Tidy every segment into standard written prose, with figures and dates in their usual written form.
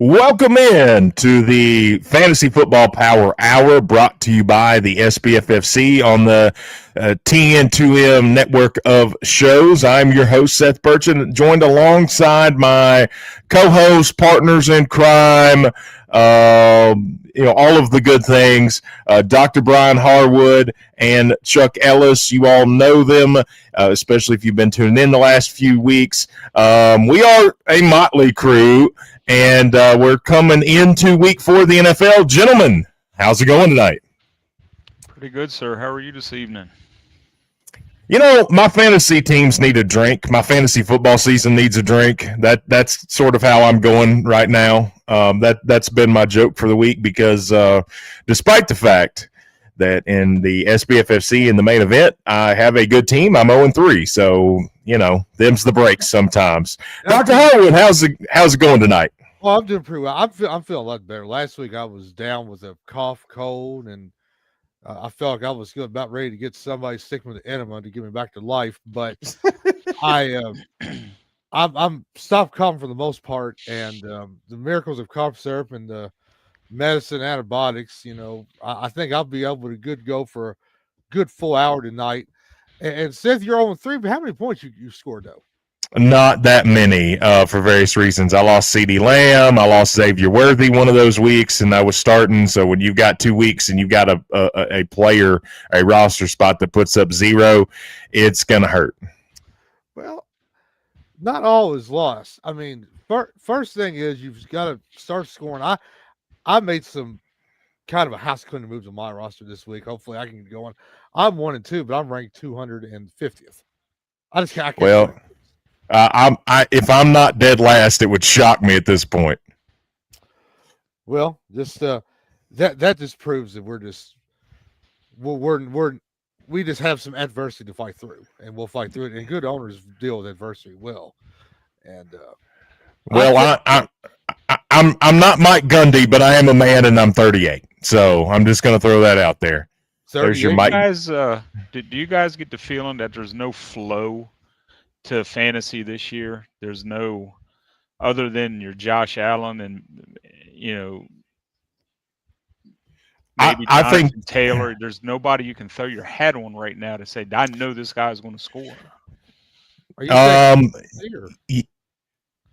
Welcome in to the Fantasy Football Power Hour, brought to you by the SPFFC on the TN2M network of shows. I'm your host, Seth Burchin, joined alongside my co-host, partners in crime, all of the good things, Dr. Brian Harwood and Chuck Ellis. You all know them, especially if you've been tuning in the last few weeks. We are a motley crew. And we're coming into week 4 of the NFL. Gentlemen, how's it going tonight? Pretty good, sir. How are you this evening? You know, my fantasy teams need a drink. My fantasy football season needs a drink. That's sort of how I'm going right now. That's been my joke for the week because despite the fact that in the SBFFC in the main event, I have a good team. I'm 0-3, so them's the breaks sometimes. Dr. Harwood, how's it going tonight? Well, I'm doing pretty well. I'm feeling a lot better. Last week I was down with a cough, cold, and I felt like I was about ready to get somebody sick with an enema to get me back to life. But I'm stopped coughing for the most part, and the miracles of cough syrup and the medicine, antibiotics. I think I'll be able to go for a good full hour tonight. And Seth, you're 0-3, but how many points you scored though? Not that many for various reasons. I lost CeeDee Lamb. I lost Xavier Worthy one of those weeks, and I was starting. So when you've got 2 weeks and you've got a player, a roster spot that puts up 0, it's going to hurt. Well, not all is lost. I mean, first thing is you've got to start scoring. I made some kind of a house cleaning moves on my roster this week. Hopefully I can get going. I'm 1-2, but I'm ranked 250th. I can't. Well, if I'm not dead last, it would shock me at this point. Well, just that just proves that we just have some adversity to fight through, and we'll fight through it. And good owners deal with adversity well. And I'm not Mike Gundy, but I am a man, and I'm 38. So I'm just going to throw that out there. There's your Mike. Do you guys get the feeling that there's no flow to fantasy this year? There's no, other than your Josh Allen and maybe I think Taylor. There's nobody you can throw your hat on right now to say, I know this guy's going to score.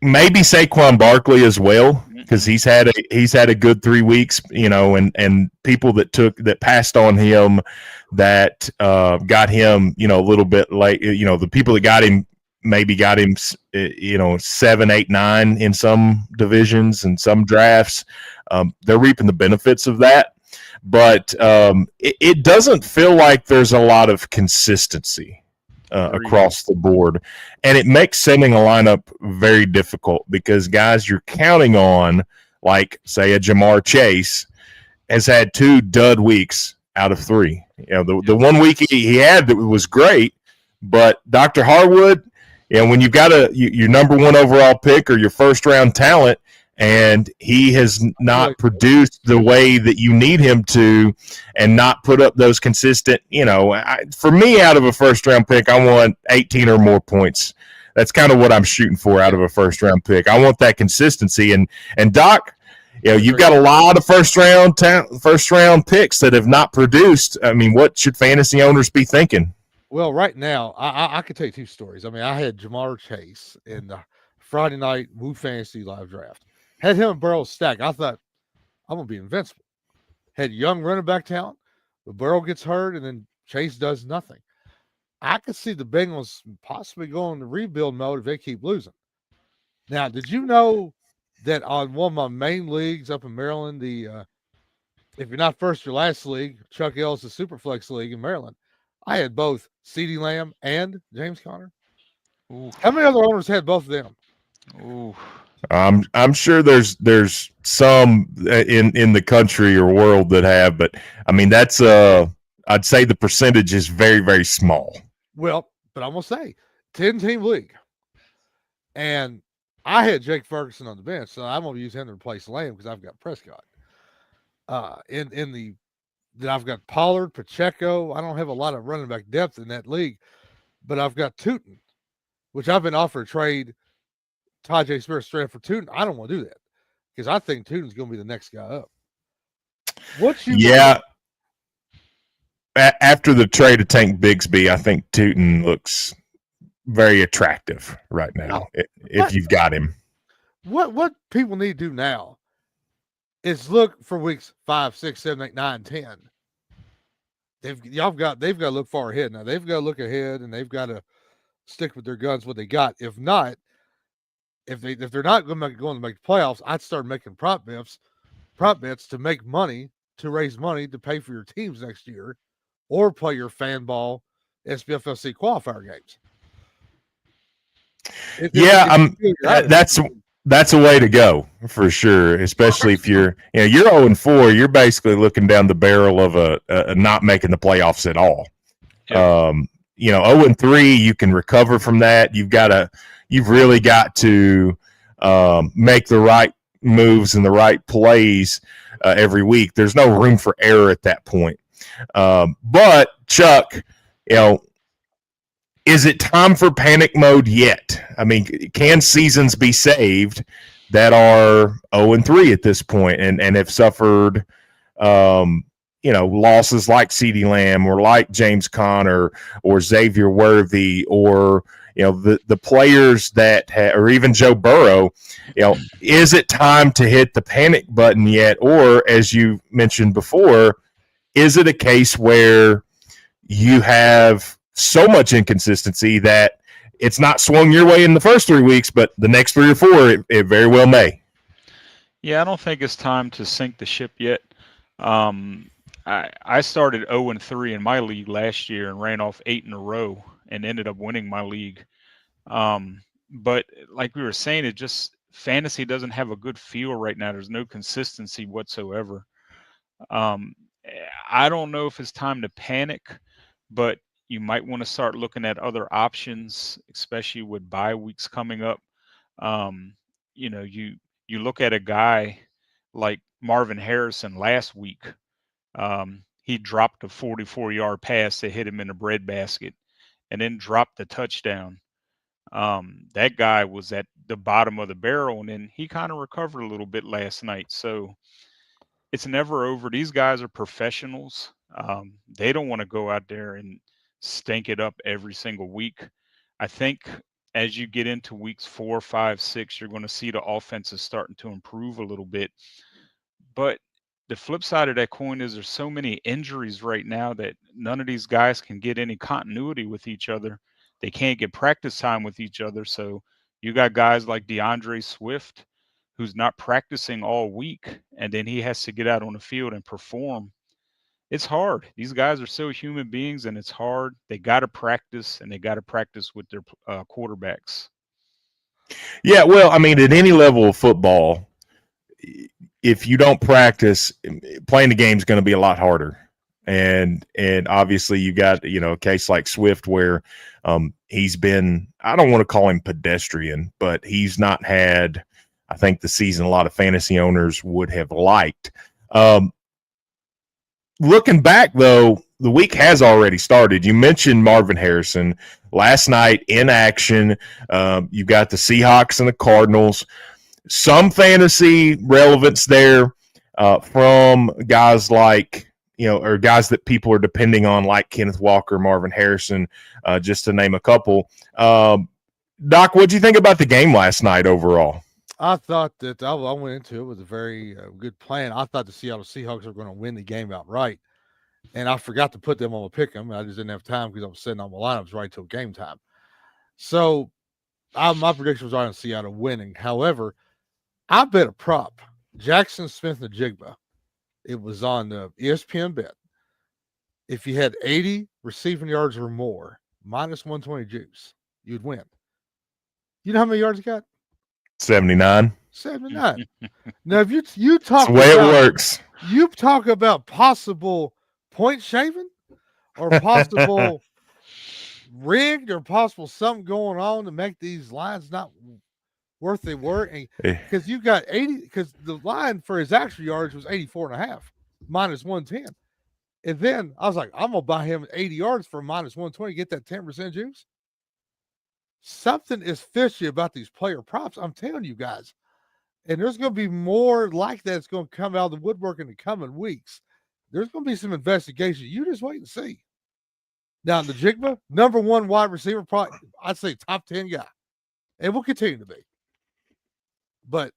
Maybe Saquon Barkley as well, because he's had a good 3 weeks, and people that passed on him, that got him, a little bit late, the people that got him maybe got him, 7, 8, 9 in some divisions and some drafts. They're reaping the benefits of that, but it doesn't feel like there's a lot of consistency across the board, and it makes sending a lineup very difficult because guys you're counting on, like say a Jamar Chase, has had 2 dud weeks out of 3. The 1 week he had that was great, but Dr. Harwood, when you've got your number 1 overall pick or your first round talent, and he has not produced the way that you need him to, and not put up those consistent, for me, out of a first-round pick, I want 18 or more points. That's kind of what I'm shooting for out of a first-round pick. I want that consistency. And Doc, you've got a lot of first-round picks that have not produced. I mean, what should fantasy owners be thinking? Well, right now, I could tell you 2 stories. I mean, I had Jamar Chase in the Friday night Woo Fantasy Live Draft. Had him and Burrow stacked. I thought, I'm going to be invincible. Had young running back talent, but Burrow gets hurt, and then Chase does nothing. I could see the Bengals possibly going to rebuild mode if they keep losing. Now, did you know that on one of my main leagues up in Maryland, if you're not first or last league, Chuck Ellis' Superflex League in Maryland, I had both CeeDee Lamb and James Conner. Ooh. How many other owners had both of them? Ooh. I'm sure there's some in the country or world that have, but I mean that's I'd say the percentage is very, very small. Well, but I'm gonna say 10-team league, and I had Jake Ferguson on the bench, so I'm gonna use him to replace Lamb because I've got Prescott. Then I've got Pollard, Pacheco. I don't have a lot of running back depth in that league, but I've got Tootin, which I've been offered a trade. Tajay Spears straight up for Tootin. I don't want to do that because I think Tootin's going to be the next guy up. What's you? Yeah. After the trade of Tank Bigsby, I think Tootin looks very attractive right now. If you've got him, what people need to do now is look for weeks 5, 6, 7, 8, 9, 10. They've got to look far ahead now. They've got to look ahead, and they've got to stick with their guns. What they got. If not, if they're not going to make the playoffs, I'd start making prop bets to make money, to raise money to pay for your teams next year, or play your fan ball SPFLC qualifier games. That's a way to go for sure. Especially if you're 0-4, you're basically looking down the barrel of a not making the playoffs at all. Yep. 0-3, you can recover from that. You've really got to make the right moves and the right plays every week. There's no room for error at that point. But Chuck, is it time for panic mode yet? I mean, can seasons be saved that are 0-3 at this point and have suffered, losses like CeeDee Lamb or like James Conner or Xavier Worthy or, the players that or even Joe Burrow, is it time to hit the panic button yet? Or as you mentioned before, is it a case where you have so much inconsistency that it's not swung your way in the first 3 weeks, but the next 3 or 4, it very well may? Yeah, I don't think it's time to sink the ship yet. I started 0-3 in my league last year and ran off 8 in a row and ended up winning my league. But like we were saying, it just fantasy doesn't have a good feel right now. There's no consistency whatsoever. I don't know if it's time to panic, but you might want to start looking at other options, especially with bye weeks coming up. You look at a guy like Marvin Harrison last week. He dropped a 44-yard pass that hit him in the breadbasket and then dropped the touchdown. That guy was at the bottom of the barrel, and then he kind of recovered a little bit last night. So it's never over. These guys are professionals. They don't want to go out there and stink it up every single week. I think as you get into weeks 4, 5, 6, you're going to see the offense is starting to improve a little bit. But the flip side of that coin is there's so many injuries right now that none of these guys can get any continuity with each other. They can't get practice time with each other. So you got guys like DeAndre Swift, who's not practicing all week, and then he has to get out on the field and perform. It's hard. These guys are still human beings, and it's hard. They got to practice, and they got to practice with their quarterbacks. Yeah, well, I mean, at any level of football, if you don't practice, playing the game is going to be a lot harder. And obviously you got, a case like Swift where he's been, I don't want to call him pedestrian, but he's not had, I think, the season a lot of fantasy owners would have liked. Looking back, though, the week has already started. You mentioned Marvin Harrison last night in action. You've got the Seahawks and the Cardinals. Some fantasy relevance there from guys like, or guys that people are depending on, like Kenneth Walker, Marvin Harrison, just to name a couple. Doc, what do you think about the game last night overall? I thought that I went into it with a very good plan. I thought the Seattle Seahawks were going to win the game outright, and I forgot to put them on a pick 'em. I just didn't have time because I was setting on my lineups right till game time. So my prediction was on Seattle winning. However, I bet a prop, Jackson Smith-Njigba. It was on the ESPN bet. If you had 80 receiving yards or more, minus 120 juice, you'd win. You know how many yards he got? 79. 79. Now, if you talk That's the way it works. You talk about possible point shaving or possible rigged or possible something going on to make these lines not worth they were, because you got 80, because the line for his actual yards was 84.5 minus 110. And then I was like, I'm gonna buy him 80 yards for minus 120, get that 10% juice. Something is fishy about these player props. I'm telling you guys. And there's going to be more like that's going to come out of the woodwork in the coming weeks. There's going to be some investigation. You just wait and see. Now, the Jigba, number one wide receiver, probably I'd say top 10 guy, and will continue to be. But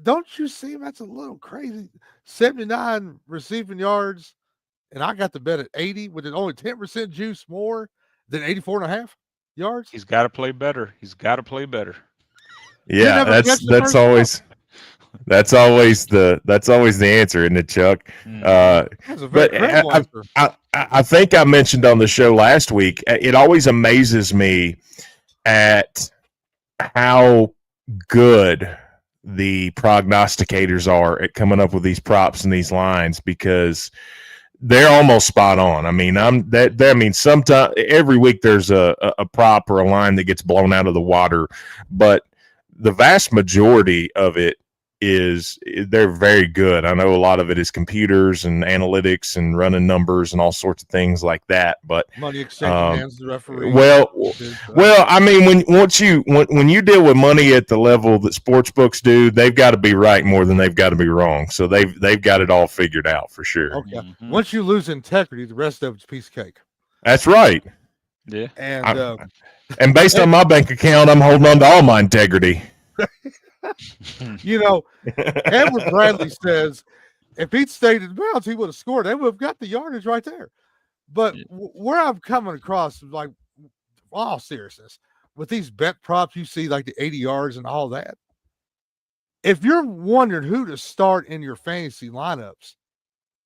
don't you see that's a little crazy? 79 receiving yards, and I got the bet at 80 with it only 10% juice more than 84.5 yards. He's got to play better. He's got to play better. Yeah, that's always the answer, isn't it, Chuck? But I think I mentioned on the show last week, it always amazes me at how good the prognosticators are at coming up with these props and these lines, because they're almost spot on. I mean, sometimes every week there's a prop or a line that gets blown out of the water, but the vast majority of it they're very good. I know a lot of it is computers and analytics and running numbers and all sorts of things like that. But money exchange hands the referee. Well, I mean, when you deal with money at the level that sports books do, they've got to be right more than they've got to be wrong. So they've got it all figured out for sure. Okay. Mm-hmm. Once you lose integrity, the rest of it's a piece of cake. That's right. Yeah. And based on my bank account, I'm holding on to all my integrity. You know, Edward Bradley says if he'd stayed in bounds, he would have scored. They would have got the yardage right there. But where I'm coming across, like, all seriousness, with these bet props, you see like the 80 yards and all that. If you're wondering who to start in your fantasy lineups,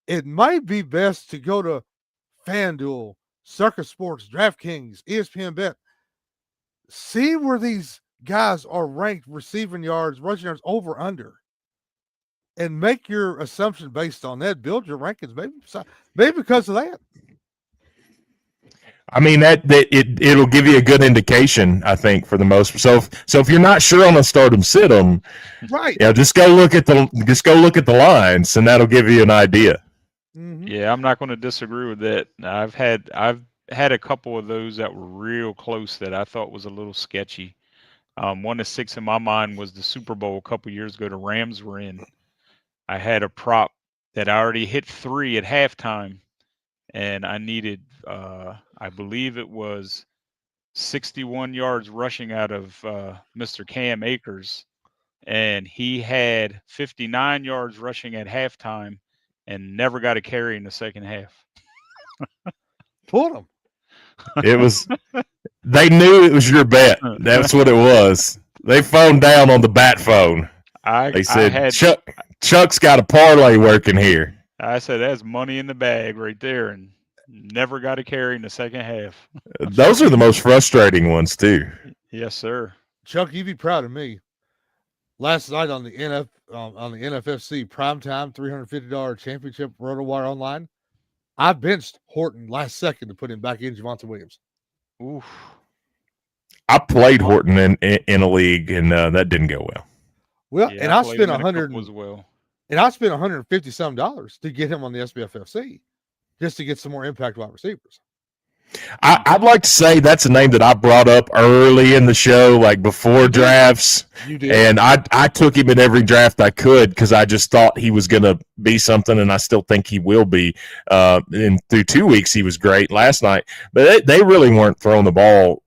it might be best to go to FanDuel, Circus Sports, DraftKings, ESPN Bet. See where these guys are ranked receiving yards, rushing yards, over, under, and make your assumption based on that. Build your rankings, maybe because of that. I mean, it'll give you a good indication, I think, for the most. So if you're not sure on a start 'em, sit 'em, right? Yeah, just go look at the lines, and that'll give you an idea. Mm-hmm. Yeah, I'm not going to disagree with that. I've had a couple of those that were real close that I thought was a little sketchy. One of six in my mind was the Super Bowl a couple years ago. The Rams were in. I had a prop that I already hit 3 at halftime, and I needed, I believe it was 61 yards rushing out of Mr. Cam Akers, and he had 59 yards rushing at halftime and never got a carry in the second half. Pulled him. It was. They knew it was your bet. That's what it was. They phoned down on the bat phone. They said, Chuck's got a parlay working here. I said, that's money in the bag right there, and never got a carry in the second half. Those are the most frustrating ones, too. Yes, sir. Chuck, you'd be proud of me. Last night on the NFFC primetime $350 championship RotoWire online, I benched Horton last second to put him back in Javonte Williams. Oof. I played Horton in a league, and that didn't go well. Well, yeah, and I spent $150 some to get him on the SBFFC, just to get some more impact wide receivers. I'd like to say that's a name that I brought up early in the show, like before drafts. You did. And I took him in every draft I could because I just thought he was going to be something, and I still think he will be. And through 2 weeks, he was great last night. But they really weren't throwing the ball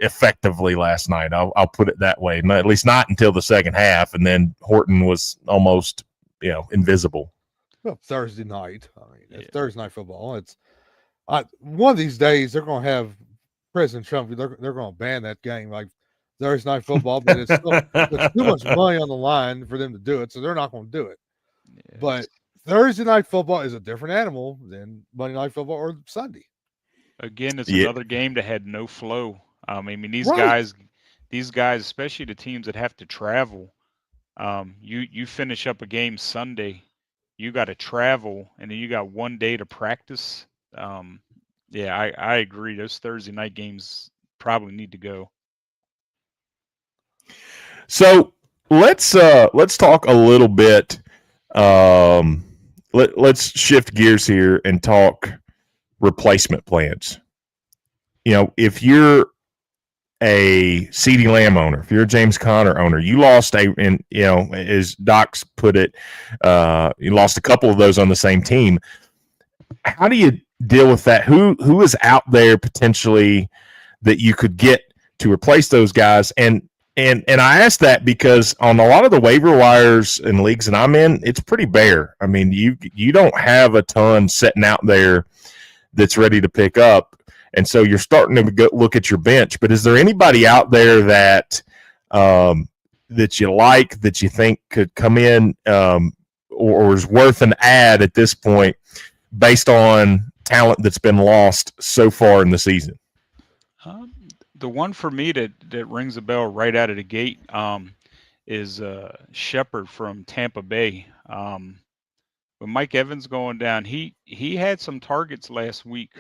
effectively last night. I'll put it that way. At least not until the second half, and then Horton was almost, invisible. Well, Thursday night. It's Thursday night football. It's one of these days they're going to have President Trump. They're going to ban that game like Thursday night football, but it's too much money on the line for them to do it, so they're not going to do it. Yes. But Thursday night football is a different animal than Monday night football or Sunday. Again, it's another game that had no flow. These guys, especially the teams that have to travel, you finish up a game Sunday, you got to travel, and then you got 1 day to practice. I agree. Those Thursday night games probably need to go. So let's talk a little bit. Let's shift gears here and talk replacement plans. If you're a CeeDee Lamb owner, if you're a James Conner owner, you lost as Doc's put it, you lost a couple of those on the same team. How do you deal with that? Who is out there potentially that you could get to replace those guys? And I ask that because on a lot of the waiver wires and leagues that I'm in, it's pretty bare. I mean, you don't have a ton sitting out there that's ready to pick up. And so you're starting to go look at your bench. But is there anybody out there that that you like, that you think could come in or is worth an add at this point based on talent that's been lost so far in the season? The one for me that rings a bell right out of the gate is Shepard from Tampa Bay. With Mike Evans going down, he had some targets last week.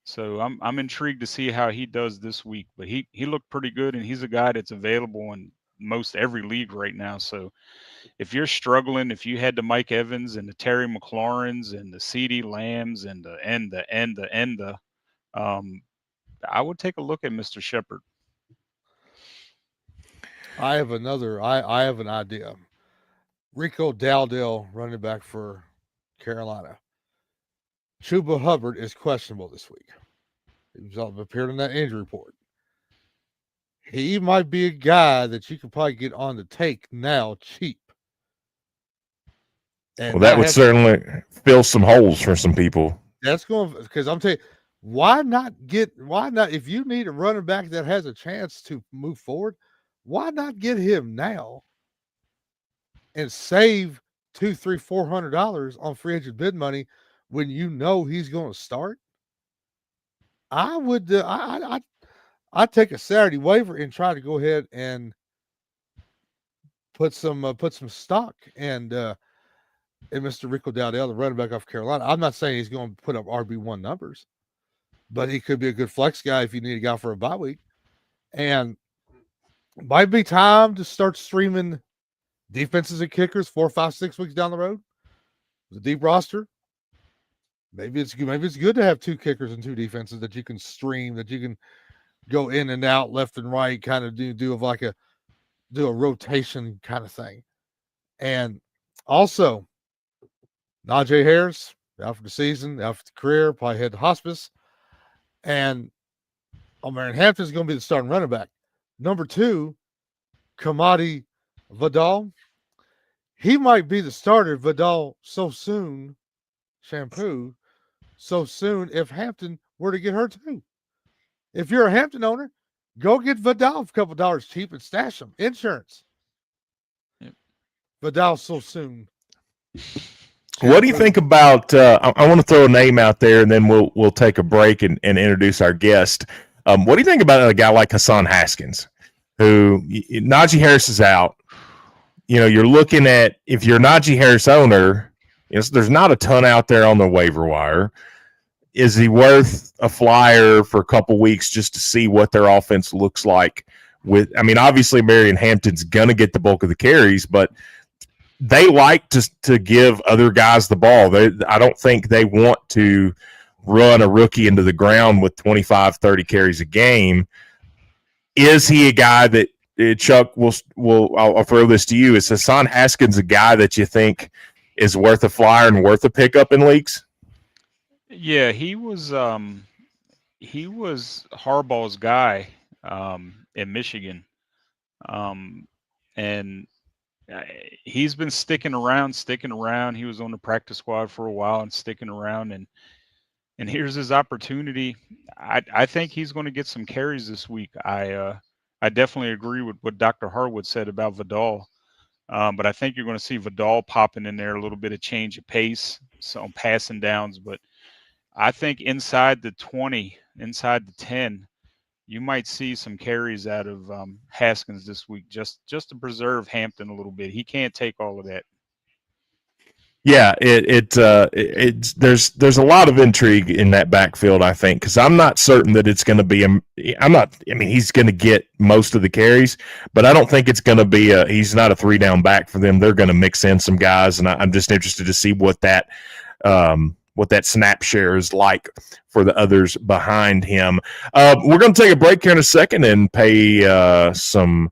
So I'm intrigued to see how he does this week. But he looked pretty good, and he's a guy that's available in most every league right now. So if you're struggling, if you had the Mike Evans and the Terry McLaurins and the CeeDee Lambs and the I would take a look at Mr. Shepard. I have I have an idea. Rico Dowdell, running back for Carolina. Chuba Hubbard is questionable this week. He's appeared in that injury report. He might be a guy that you could probably get on the take now cheap. And well, that would certainly fill some holes for some people. That's going, because I'm telling you, why not, if you need a running back that has a chance to move forward, why not get him now and save $200-$400 on free agent bid money when you know he's going to start? I would I'd take a Saturday waiver and try to go ahead and put some stock and Mr. Rico Dowdell, the running back off Carolina. I'm not saying he's going to put up RB1 numbers, but he could be a good flex guy if you need a guy for a bye week. And might be time to start streaming defenses and kickers 4, 5, 6 weeks down the road. The deep roster. Maybe it's good to have 2 kickers and 2 defenses that you can stream, that you can go in and out, left and right, kind of do a rotation kind of thing. And also, Najee Harris out for the season, out for the career, probably head to hospice. And Marion Hampton is going to be the starting running back. Number 2, Kamadi Vidal. He might be the starter. Vidal so soon if Hampton were to get hurt too. If you're a Hampton owner, go get Vidal for a couple dollars cheap and stash him. Insurance. Yep. Vidal so soon. What do you think about? I want to throw a name out there, and then we'll take a break and introduce our guest. What do you think about a guy like Hassan Haskins, who Najee Harris is out? You're looking at, if you're a Najee Harris owner, there's not a ton out there on the waiver wire. Is he worth a flyer for a couple weeks just to see what their offense looks like? Obviously, Marion Hampton's going to get the bulk of the carries, but they like to give other guys the ball. I don't think they want to run a rookie into the ground with 25, 30 carries a game. Is he a guy that, Chuck, I'll throw this to you. Is Hassan Haskins a guy that you think is worth a flyer and worth a pickup in leagues? Yeah, he was Harbaugh's guy in Michigan, and he's been sticking around. He was on the practice squad for a while and sticking around, and here's his opportunity. I think he's going to get some carries this week. I definitely agree with what Dr. Harwood said about Vidal, but I think you're going to see Vidal popping in there, a little bit of change of pace, some passing downs, but I think inside the 20, inside the 10, you might see some carries out of Haskins this week, just to preserve Hampton a little bit. He can't take all of that. Yeah, there's a lot of intrigue in that backfield, I think, because I'm not certain that it's going to be he's going to get most of the carries, but I don't think it's going to be he's not a 3-down back for them. They're going to mix in some guys, and I'm just interested to see what that snap share is like for the others behind him. We're going to take a break here in a second and pay some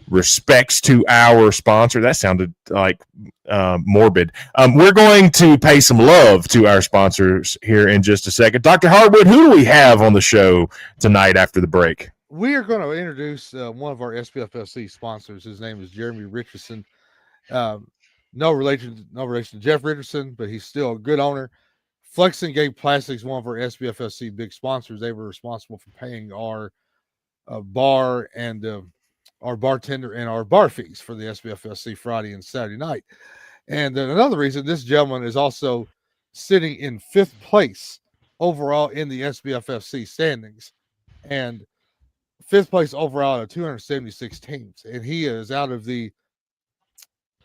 respects to our sponsor. That sounded like morbid. We're going to pay some love to our sponsors here in just a second. Dr. Harwood, who do we have on the show tonight after the break? We are going to introduce one of our SPFFC sponsors. His name is Jeremy Richardson. No relation to Jeff Richardson, but he's still a good owner. Flex and Gate Plastics, one of our SPFFC big sponsors. They were responsible for paying our bar and our bartender and our bar fees for the SPFSC Friday and Saturday night. And then another reason, this gentleman is also sitting in 5th place overall in the SPFFC standings and 5th place overall out of 276 teams. And he's in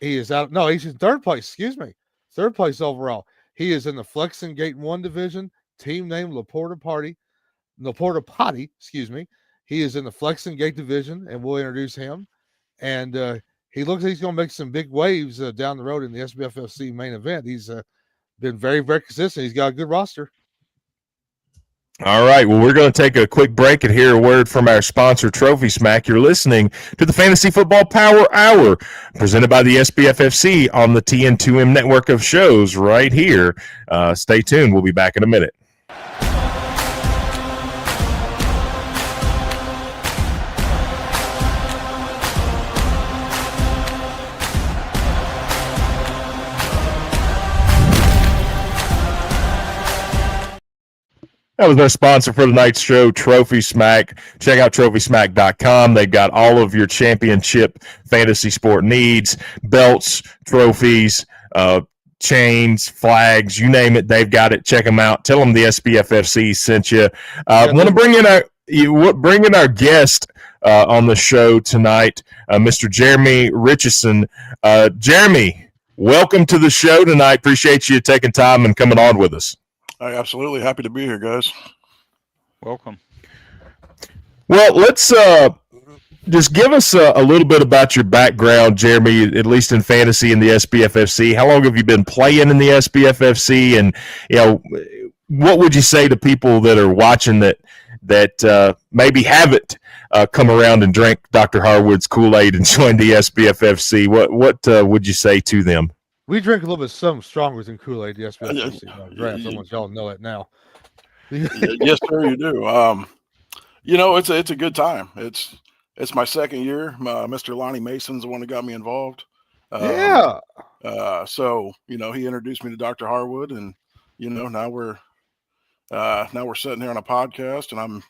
3rd place, excuse me. 3rd place overall. He is in the Flex and Gate 1 division, team name Laporta Potty, excuse me. He is in the Flex and Gate division, and we'll introduce him. And he looks like he's going to make some big waves down the road in the SBFFC main event. He's been very, very consistent. He's got a good roster. All right. Well, we're going to take a quick break and hear a word from our sponsor, Trophy Smack. You're listening to the Fantasy Football Power Hour, presented by the SBFFC on the TN2M network of shows right here. Stay tuned. We'll be back in a minute. That was our sponsor for tonight's show, Trophy Smack. Check out TrophySmack.com. They've got all of your championship fantasy sport needs, belts, trophies, chains, flags, you name it. They've got it. Check them out. Tell them the SBFFC sent you. Want to bring in our guest on the show tonight, Mr. Jeremy Richardson. Jeremy, welcome to the show tonight. Appreciate you taking time and coming on with us. Absolutely happy to be here, guys. Welcome. Well, let's just give us a little bit about your background, Jeremy, at least in fantasy in the SBFFC. How long have you been playing in the SBFFC? And, what would you say to people that are watching that maybe haven't come around and drank Dr. Harwood's Kool-Aid and joined the SBFFC? What would you say to them? We drink a little bit something stronger than Kool-Aid. Yes, draft. I want y'all to know that now. Yes, sir, you do. It's a good time. It's my second year. Mr. Lonnie Mason's the one that got me involved. So he introduced me to Dr. Harwood, and now we're sitting here on a podcast, and I'm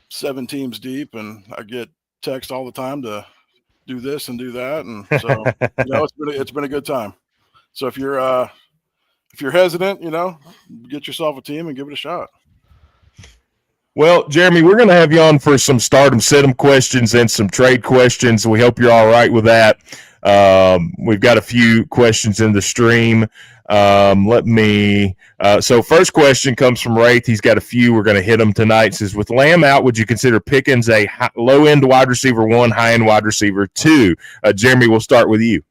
7 teams deep, and I get text all the time to do this and do that, and so it's been a good time. So if you're hesitant, get yourself a team and give it a shot. Well, Jeremy, we're going to have you on for some stardom, sit-em questions and some trade questions. We hope you're all right with that. We've got a few questions in the stream. So first question comes from Wraith. He's got a few. We're going to hit them tonight. It says, with Lamb out, would you consider Pickens a low-end wide receiver 1, high-end wide receiver 2? Jeremy, we'll start with you.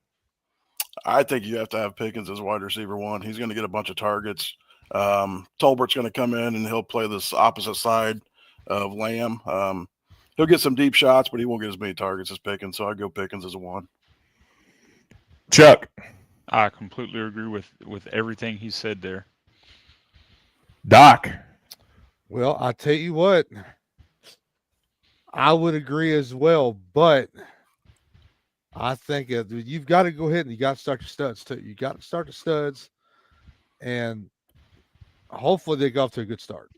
I think you have to have Pickens as wide receiver 1. He's going to get a bunch of targets. Tolbert's going to come in and he'll play this opposite side of Lamb. He'll get some deep shots, but he won't get as many targets as Pickens. So I'd go Pickens as a 1. Chuck. I completely agree with everything he said there. Doc. Well, I tell you what, I would agree as well, but I think you've got to go ahead and you got to start your studs too. You got to start the studs, and hopefully they go off to a good start.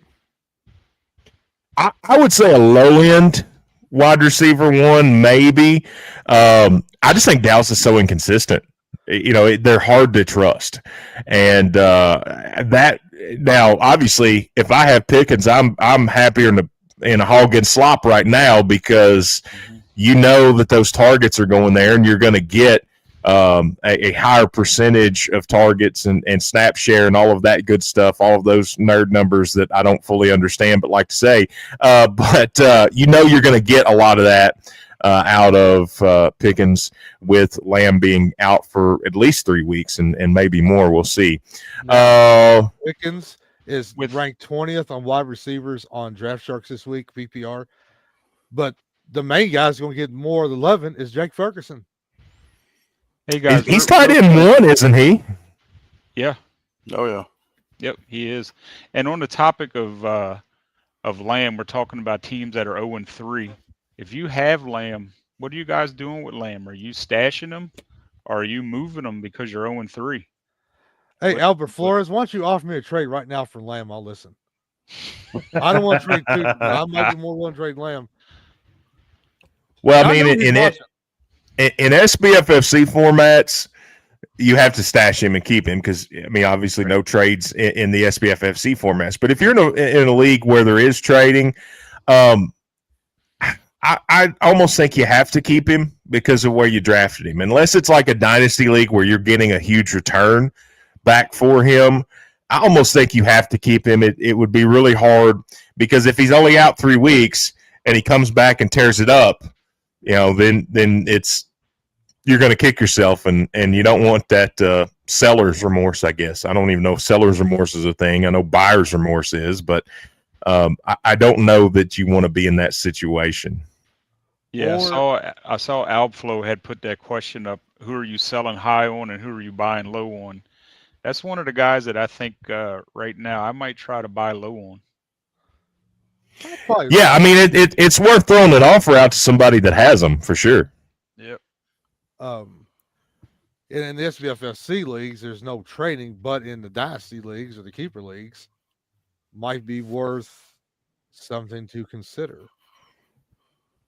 I would say a low end wide receiver 1, maybe. I just think Dallas is so inconsistent. They're hard to trust, and that now obviously, if I have Pickens, I'm happier in a hog and slop right now because. You know that those targets are going there, and you're going to get a higher percentage of targets and snap share and all of that good stuff, all of those nerd numbers that I don't fully understand but like to say. But you're going to get a lot of that out of Pickens, with Lamb being out for at least 3 weeks and maybe more. We'll see. Pickens is ranked 20th on wide receivers on Draft Sharks this week, PPR. But the main guy is going to get more of the 11 is Jake Ferguson. Hey guys, he's tied in 1, isn't he? Yeah. Oh yeah. Yep, he is. And on the topic of Lamb, we're talking about teams that are 0-3. If you have Lamb, what are you guys doing with Lamb? Are you stashing him, or are you moving him because you're 0-3? Hey, Albert Flores, why don't you offer me a trade right now for Lamb? I'll listen. I don't want to trade two. I might be more willing to trade Lamb. Well, I mean, in SBFFC formats, you have to stash him and keep him because, I mean, obviously no trades in the SBFFC formats. But if you're in a league where there is trading, I almost think you have to keep him because of where you drafted him. Unless it's like a dynasty league where you're getting a huge return back for him, I almost think you have to keep him. It would be really hard because if he's only out 3 weeks and he comes back and tears it up, then it's you're going to kick yourself, and you don't want that seller's remorse, I guess. I don't even know if seller's remorse is a thing. I know buyer's remorse is, but I don't know that you want to be in that situation. Yeah, I saw Albflow had put that question up. Who are you selling high on and who are you buying low on? That's one of the guys that I think right now I might try to buy low on. Yeah, I mean, it's worth throwing an offer out to somebody that has them for sure. Yep. In the SBFFC leagues, there's no trading, but in the dynasty leagues or the keeper leagues, might be worth something to consider.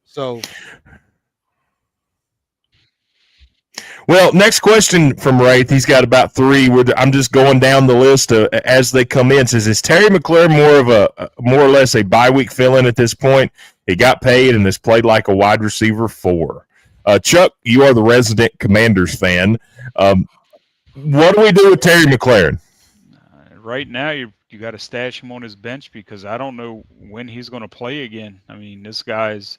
So, well, next question from Wraith. He's got about 3. I'm just going down the list as they come in. Says, is Terry McLaurin more or less a bye week fill-in at this point? He got paid and has played like a wide receiver 4. Chuck, you are the resident Commanders fan. What do we do with Terry McLaurin? Right now, you got to stash him on his bench because I don't know when he's going to play again. I mean, this guy's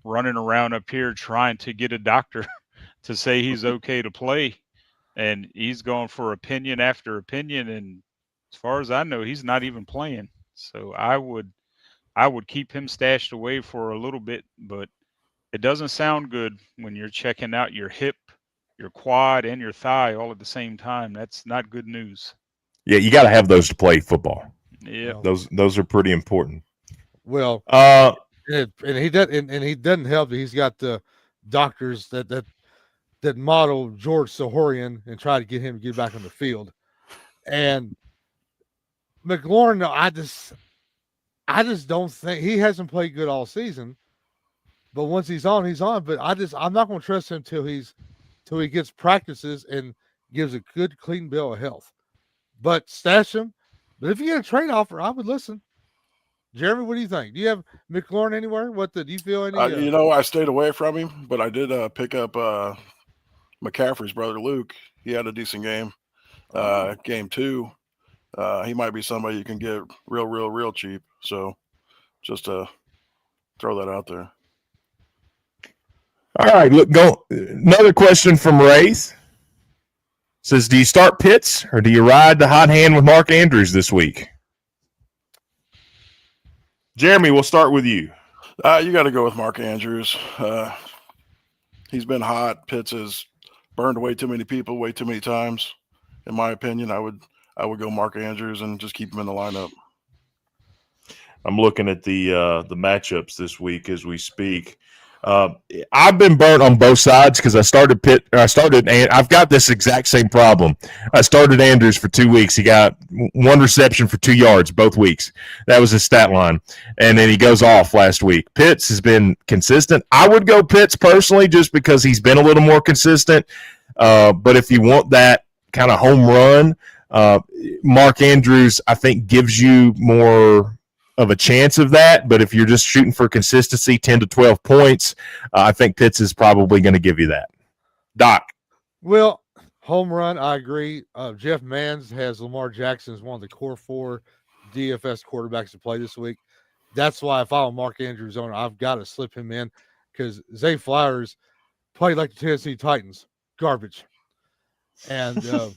running around up here trying to get a doctor to say he's okay to play, and he's going for opinion after opinion, and as far as I know, he's not even playing. So I would keep him stashed away for a little bit, but it doesn't sound good when you're checking out your hip, your quad, and your thigh all at the same time. That's not good news. Yeah, you got to have those to play football. Yeah, those are pretty important. Well, and he doesn't help that he's got the doctors that model George Sahorian and try to get him to get back on the field. And McLaurin, no, I just don't think he hasn't played good all season. But once he's on, he's on. But I'm not going to trust him till he gets practices and gives a good, clean bill of health. But stash him. But if you get a trade offer, I would listen. Jeremy, what do you think? Do you have McLaurin anywhere? Do you feel any? I stayed away from him, but I did pick up McCaffrey's brother Luke. He had a decent game. Game 2, he might be somebody you can get real cheap. So just to throw that out there. All right, go. Another question from Wraith. Says, do you start Pitts or do you ride the hot hand with Mark Andrews this week? Jeremy, we'll start with you. You got to go with Mark Andrews. He's been hot. Pitts has burned way too many people way too many times. In my opinion, I would go Mark Andrews and just keep him in the lineup. I'm looking at the matchups this week as we speak. I've been burnt on both sides because I've got this exact same problem. I started Andrews for 2 weeks. He got 1 reception for 2 yards both weeks. That was his stat line. And then he goes off last week. Pitts has been consistent. I would go Pitts personally just because he's been a little more consistent. But if you want that kind of home run, Mark Andrews, I think, gives you more of a chance of that, but if you're just shooting for consistency, 10 to 12 points, I think Pitts is probably going to give you that. Doc. Well, home run, I agree. Jeff Manns has Lamar Jackson as one of the core 4 DFS quarterbacks to play this week. That's why if I'm Mark Andrews on, I've got to slip him in. because Zay Flowers played like the Tennessee Titans, garbage. And, that'll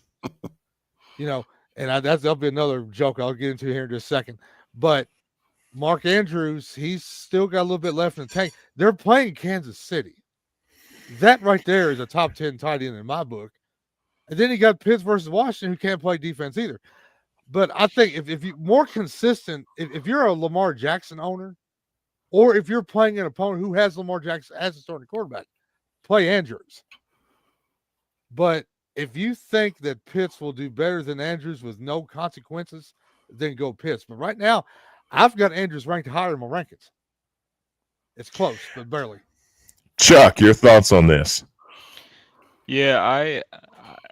be another joke I'll get into here in just a second. But Mark Andrews, he's still got a little bit left in the tank. They're playing Kansas City. That right there is a top 10 tight end in my book. And then you got Pitts versus Washington, who can't play defense either. But I think if you more consistent, if you're a Lamar Jackson owner, or if you're playing an opponent who has Lamar Jackson as a starting quarterback, play Andrews. But if you think that Pitts will do better than Andrews with no consequences, then go Pitts. But right now, I've got Andrews ranked higher in my rankings. It's close, but barely. Chuck, your thoughts on this? Yeah,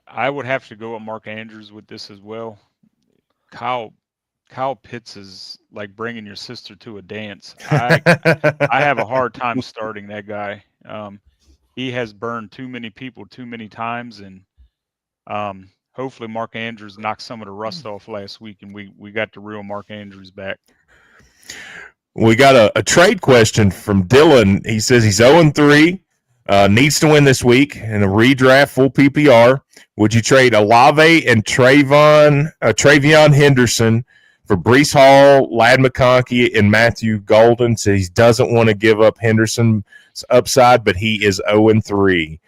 I would have to go with Mark Andrews with this as well. Kyle Pitts is like bringing your sister to a dance. I have a hard time starting that guy. He has burned too many people too many times, and hopefully Mark Andrews knocked some of the rust off last week, and we got the real Mark Andrews back. We got a trade question from Dylan. He says he's 0-3, needs to win this week in a redraft full PPR. Would you trade Olave and Travion Henderson for Breece Hall, Ladd McConkey, and Matthew Golden? So he doesn't want to give up Henderson's upside, but he is 0-3.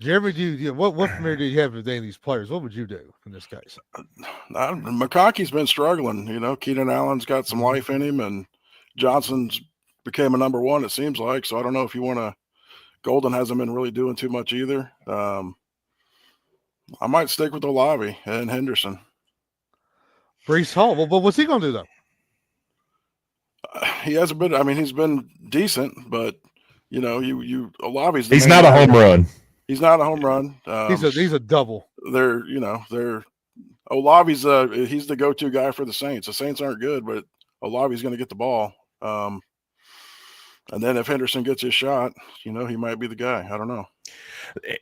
Jeremy, what familiar do you have with any of these players? What would you do in this case? McConkey's been struggling. Keenan Allen's got some life in him, and Johnson's became a number one, it seems like. So I don't know if you want to. Golden hasn't been really doing too much either. I might stick with Olave and Henderson. Breece Hall. Well, what's he going to do, though? He hasn't been. I mean, he's been decent, but Olave's. He's not a home run. He's not a home run. He's a double. They're Olave's he's the go-to guy for the Saints. The Saints aren't good, but Olave's going to get the ball. And then if Henderson gets his shot, he might be the guy. I don't know.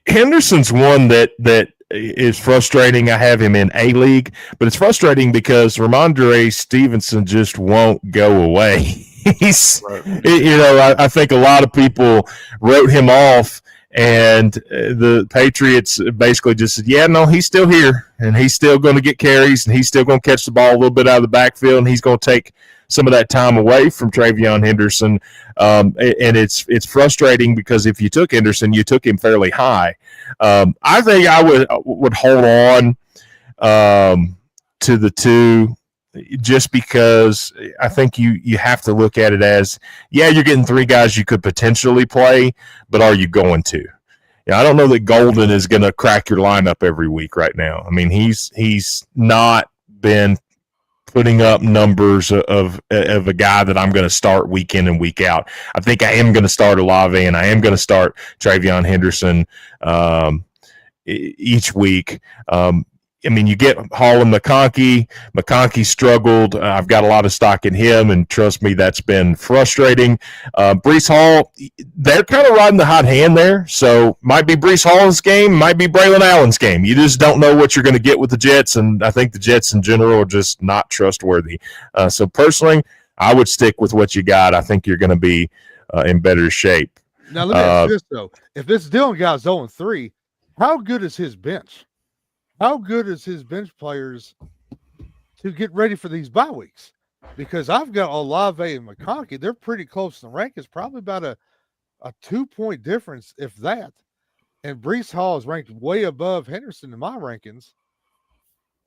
Henderson's one that is frustrating. I have him in A league, but it's frustrating because Ramondre Stevenson just won't go away. He's, right. I think a lot of people wrote him off, and the Patriots basically just said, yeah, no, he's still here, and he's still going to get carries, and he's still going to catch the ball a little bit out of the backfield, and he's going to take some of that time away from Travion Henderson. And it's frustrating because if you took Henderson, you took him fairly high. I think I would hold on to the two just because I think you have to look at it as, yeah, you're getting three guys you could potentially play, but are you going to? I don't know that Golden is going to crack your lineup every week right now. I mean, he's not been putting up numbers of a guy that I'm going to start week in and week out. I think I am going to start Olave, and I am going to start Travion Henderson each week. You get Hall and McConkey. McConkey struggled. I've got a lot of stock in him, and trust me, that's been frustrating. Breece Hall, they're kind of riding the hot hand there, so might be Breece Hall's game, might be Braylon Allen's game. You just don't know what you're going to get with the Jets, and I think the Jets in general are just not trustworthy. So personally, I would stick with what you got. I think you're going to be in better shape. Now, let me ask this, though. If this Dillon guy's 0-3, how good is his bench? How good is his bench players to get ready for these bye weeks? Because I've got Olave and McConkey. They're pretty close in the rank. It's probably about a 2-point difference, if that. And Breece Hall is ranked way above Henderson in my rankings.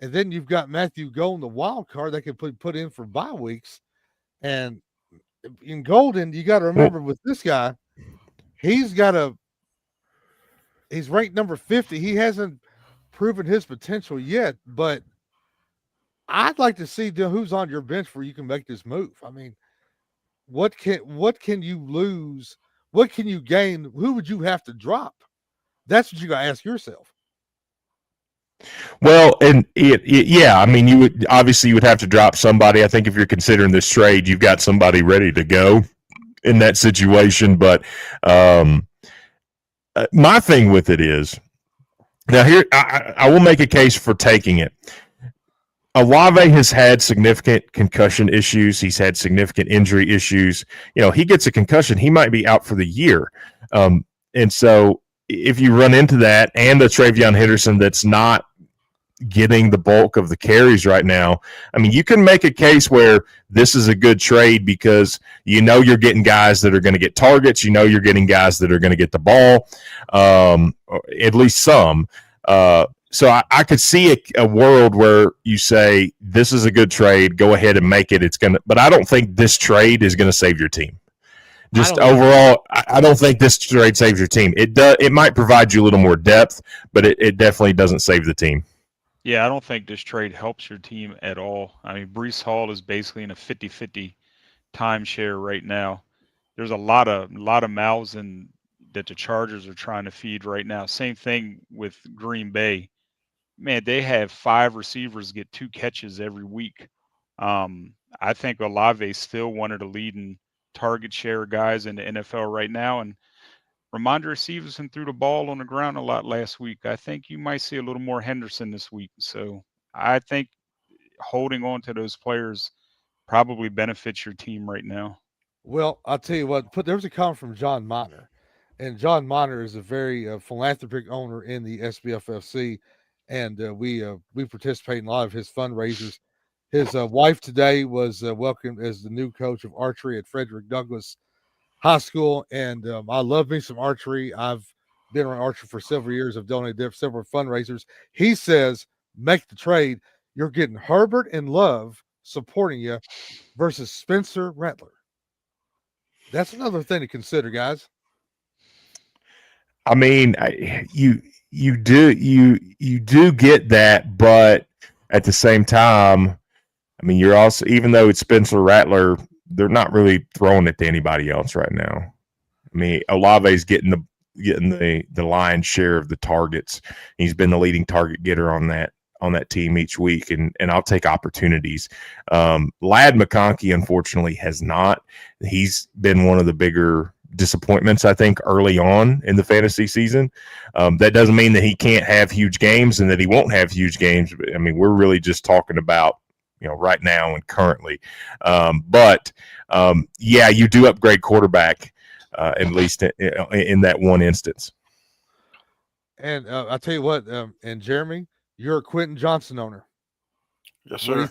And then you've got Matthew Golden, the wild card that can put in for bye weeks. And in Golden, you got to remember with this guy, he's ranked number 50. He hasn't proven his potential yet, but I'd like to see who's on your bench where you can make this move. I mean, what can you lose? What can you gain? Who would you have to drop? That's what you got to ask yourself. Well, and you would have to drop somebody. I think if you're considering this trade, you've got somebody ready to go in that situation. But my thing with it is, now here, I will make a case for taking it. Olave has had significant concussion issues. He's had significant injury issues. He gets a concussion, he might be out for the year. And so if you run into that and a Travion Henderson that's not getting the bulk of the carries right now, I mean, you can make a case where this is a good trade because you're getting guys that are going to get targets. You're getting guys that are going to get the ball, at least some. So I could see a world where you say this is a good trade. Go ahead and make it. But I don't think this trade is going to save your team. Just overall, I don't think this trade saves your team. It might provide you a little more depth, but it definitely doesn't save the team. Yeah, I don't think this trade helps your team at all. I mean, Breece Hall is basically in a 50-50 timeshare right now. There's a lot of mouths that the Chargers are trying to feed right now. Same thing with Green Bay. Man, they have 5 receivers get 2 catches every week. I think Olave is still one of the leading target share guys in the NFL right now. And Ramondre Stevenson threw the ball on the ground a lot last week. I think you might see a little more Henderson this week. So I think holding on to those players probably benefits your team right now. Well, I'll tell you what, there was a comment from John Miner, and John Miner is a very philanthropic owner in the SBFFC, and we participate in a lot of his fundraisers. His wife today was welcomed as the new coach of archery at Frederick Douglass High School, and I love me some archery. I've been around archery for several years. I've donated several fundraisers. He says, make the trade. You're getting Herbert and Love supporting you versus Spencer Rattler. That's another thing to consider, guys. I mean, you do get that, but at the same time, I mean, you're also, even though it's Spencer Rattler, they're not really throwing it to anybody else right now. I mean, Olave's getting the lion's share of the targets. He's been the leading target getter on that team each week, and I'll take opportunities. Ladd McConkey, unfortunately, has not. He's been one of the bigger disappointments, I think, early on in the fantasy season. That doesn't mean that he can't have huge games and that he won't have huge games. I mean, we're really just talking about right now and currently. But you do upgrade quarterback, at least in that one instance. And I'll tell you what, and Jeremy, you're a Quentin Johnson owner. Yes, sir.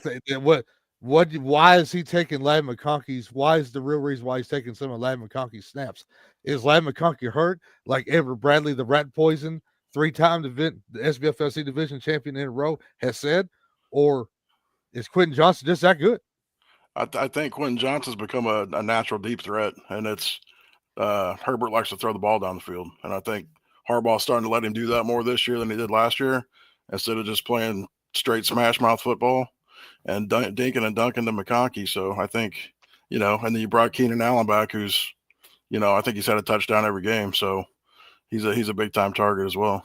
Why is he taking Ladd McConkey's? Why is the real reason why he's taking some of Ladd McConkey's snaps? Is Ladd McConkey hurt like Everett Bradley, the rat poison, 3-time the SBFFC division champion in a row, has said? Or is Quentin Johnson just that good? I think Quentin Johnson's become a natural deep threat, and it's Herbert likes to throw the ball down the field. And I think Harbaugh's starting to let him do that more this year than he did last year, instead of just playing straight smash mouth football and dinking and dunking to McConkey. So I think, and then you brought Keenan Allen back, who's, I think he's had a touchdown every game. So he's a big time target as well.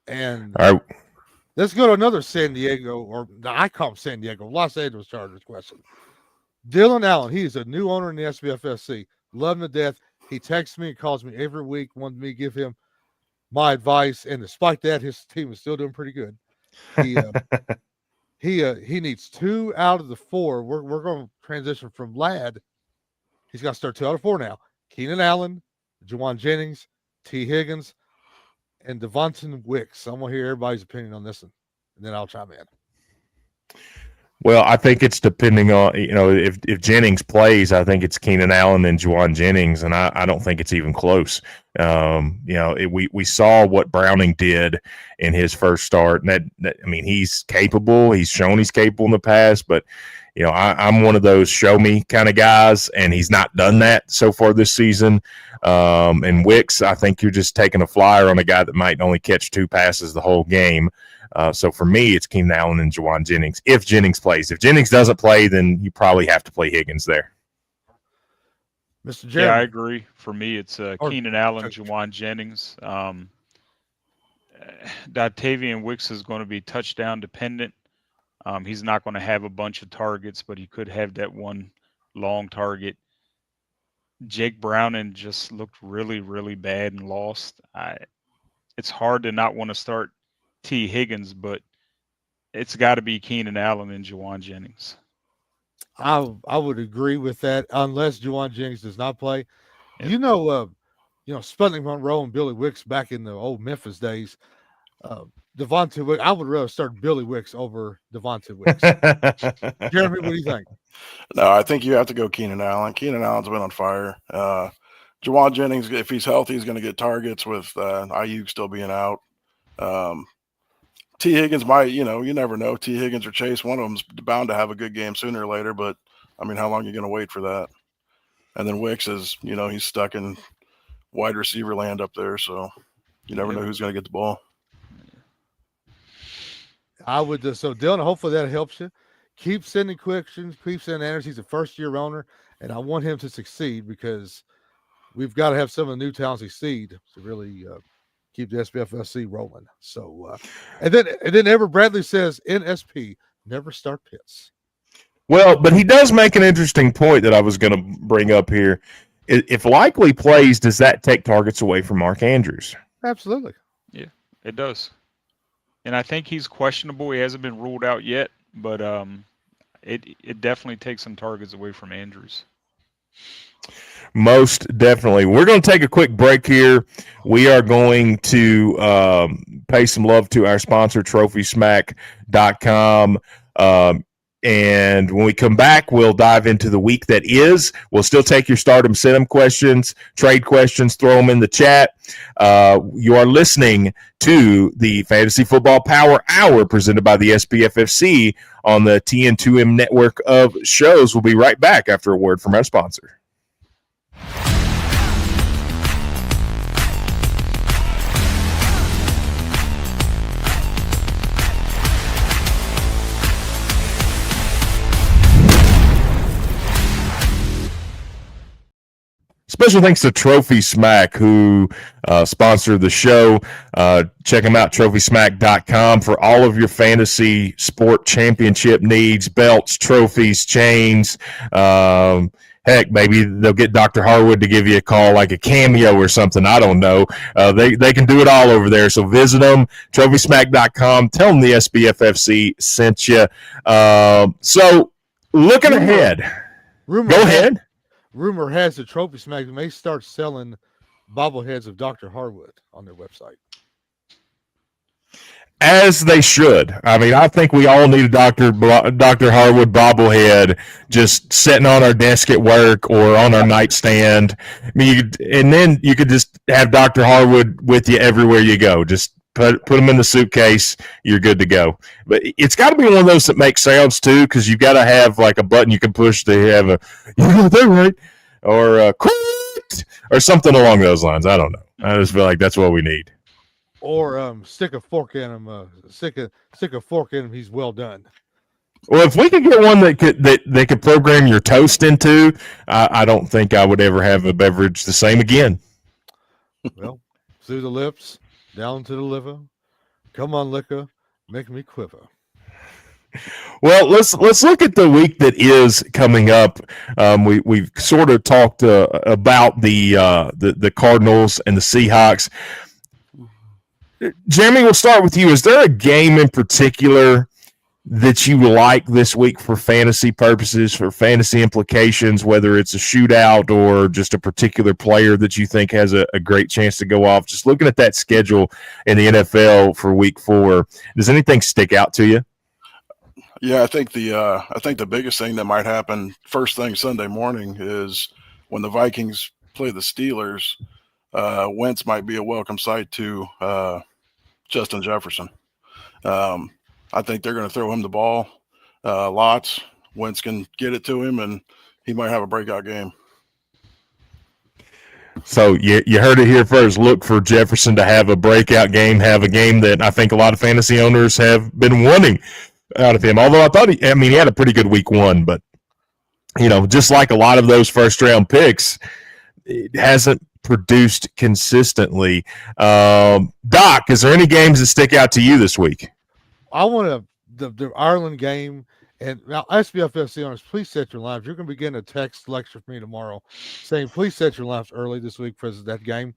And all right, let's go to another San Diego, or I call him San Diego, Los Angeles Chargers question. Dylan Allen, he is a new owner in the SBFFC. Love him to death. He texts me and calls me every week, wanted me to give him my advice. And despite that, his team is still doing pretty good. He needs 2 out of the 4. We're going to transition from Ladd. He's got to start 2 out of 4 now. Keenan Allen, Juwan Jennings, T. Higgins, and Devontae Wicks. I'm going to hear everybody's opinion on this one, and then I'll chime in. Well, I think it's depending on, if Jennings plays, I think it's Keenan Allen and Juwan Jennings, and I don't think it's even close. We saw what Browning did in his first start, and that I mean, he's capable. He's shown he's capable in the past, but I'm one of those show me kind of guys, and he's not done that so far this season. And Wicks, I think you're just taking a flyer on a guy that might only catch 2 passes the whole game. So for me, it's Keenan Allen and Juwan Jennings. If Jennings plays, if Jennings doesn't play, then you probably have to play Higgins there. Mr. Jeremy. Yeah, I agree. For me, it's Keenan Allen, Juwan Jennings. Dotavian Wicks is going to be touchdown dependent. He's not going to have a bunch of targets, but he could have that one long target. Jake Browning just looked really, really bad and lost. It's hard to not want to start T. Higgins, but it's got to be Keenan Allen and Juwan Jennings. I would agree with that, unless Juwan Jennings does not play. Yep. Sputnik Monroe and Billy Wicks back in the old Memphis days. Devontae Wicks, I would rather start Billy Wicks over Devontae Wicks. Jeremy, what do you think? No, I think you have to go Keenan Allen. Keenan Allen's been on fire. Juwan Jennings, if he's healthy, he's going to get targets with Ayuk still being out. T. Higgins might, you never know. T. Higgins or Chase, one of them's bound to have a good game sooner or later, but, I mean, how long are you going to wait for that? And then Wicks is, he's stuck in wide receiver land up there, so you never know who's going to get the ball. I would so Dylan, hopefully that helps you. Keep sending questions, keep sending answers. He's a first-year owner, and I want him to succeed because we've got to have some of the new talents succeed to really keep the SPFSC rolling. So, and then Ever Bradley says, NSP, never start pits. Well, but he does make an interesting point that I was going to bring up here. If Likely plays, does that take targets away from Mark Andrews? Absolutely. Yeah, it does. And I think he's questionable. He hasn't been ruled out yet, but it definitely takes some targets away from Andrews. Most definitely. We're going to take a quick break here. We are going to pay some love to our sponsor, TrophySmack.com. And when we come back, we'll dive into the week that is. We'll still take your stardom sit-em questions, trade questions, throw them in the chat. You are listening to the Fantasy Football Power Hour presented by the SPFFC on the TN2M network of shows. We'll be right back after a word from our sponsor. Special thanks to Trophy Smack, who sponsored the show. Check them out, TrophySmack.com, for all of your fantasy sport championship needs, belts, trophies, chains. Heck, maybe they'll get Dr. Harwood to give you a call, like a cameo or something. I don't know. They can do it all over there. So visit them, TrophySmack.com. Tell them the SBFFC sent you. So looking ahead. Go ahead. Rumor has the Trophy Smack may start selling bobbleheads of Dr. Harwood on their website. As they should. I mean, I think we all need a Dr. Harwood bobblehead just sitting on our desk at work or on our nightstand. I mean, and then you could just have Dr. Harwood with you everywhere you go. Just put them in the suitcase. You're good to go. But it's got to be one of those that makes sounds too, because you've got to have like a button you can push to have a, they're right, or quit, or something along those lines. I don't know. I just feel like that's what we need. Or stick a fork in him. Stick a fork in him. He's well done. Well, if we could get one that they could program your toast into, I don't think I would ever have a beverage the same again. Well, through the lips, down to the liver. Come on, liquor, make me quiver. Well, let's look at the week that is coming up. We've sort of talked about the Cardinals and the Seahawks. Jeremy, we'll start with you. Is there a game in particular that you like this week for fantasy purposes, for fantasy implications, whether it's a shootout or just a particular player that you think has a great chance to go off? Just looking at that schedule in the NFL for week 4, does anything stick out to you? Yeah, I think the biggest thing that might happen first thing Sunday morning is when the Vikings play the Steelers. Wentz might be a welcome sight to Justin Jefferson. I think they're going to throw him the ball lots. Wentz can get it to him, and he might have a breakout game. So you heard it here first. Look for Jefferson to have a breakout game, have a game that I think a lot of fantasy owners have been wanting out of him. Although I thought he had a pretty good week 1, but just like a lot of those first round picks, it hasn't produced consistently. Doc, is there any games that stick out to you this week? I want the Ireland game. And now, SBFFC owners, please set your lines. You're going to be getting a text lecture from me tomorrow saying, please set your lines early this week for that game.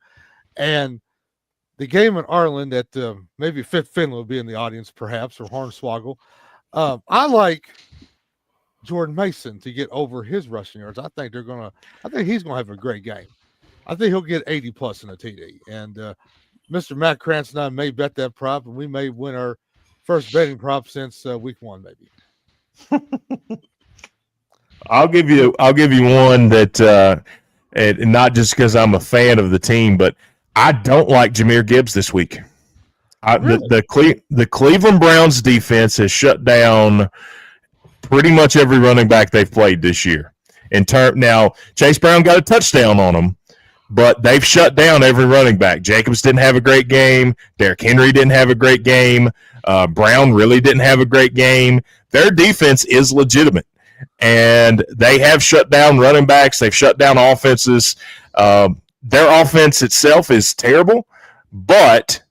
And the game in Ireland that maybe Fit Finland will be in the audience, perhaps, or Hornswoggle. I like Jordan Mason to get over his rushing yards. I think he's gonna have a great game. I think he'll get 80 plus in a TD. And Mr. Matt Krantz and I may bet that prop, and we may win our first betting prop since week 1, maybe. I'll give you one that, and not just because I'm a fan of the team, but I don't like Jahmyr Gibbs this week. Really? The Cleveland Browns defense has shut down pretty much every running back they've played this year. Now, Chase Brown got a touchdown on them, but they've shut down every running back. Jacobs didn't have a great game. Derrick Henry didn't have a great game. Brown really didn't have a great game. Their defense is legitimate, and they have shut down running backs. They've shut down offenses. Their offense itself is terrible, but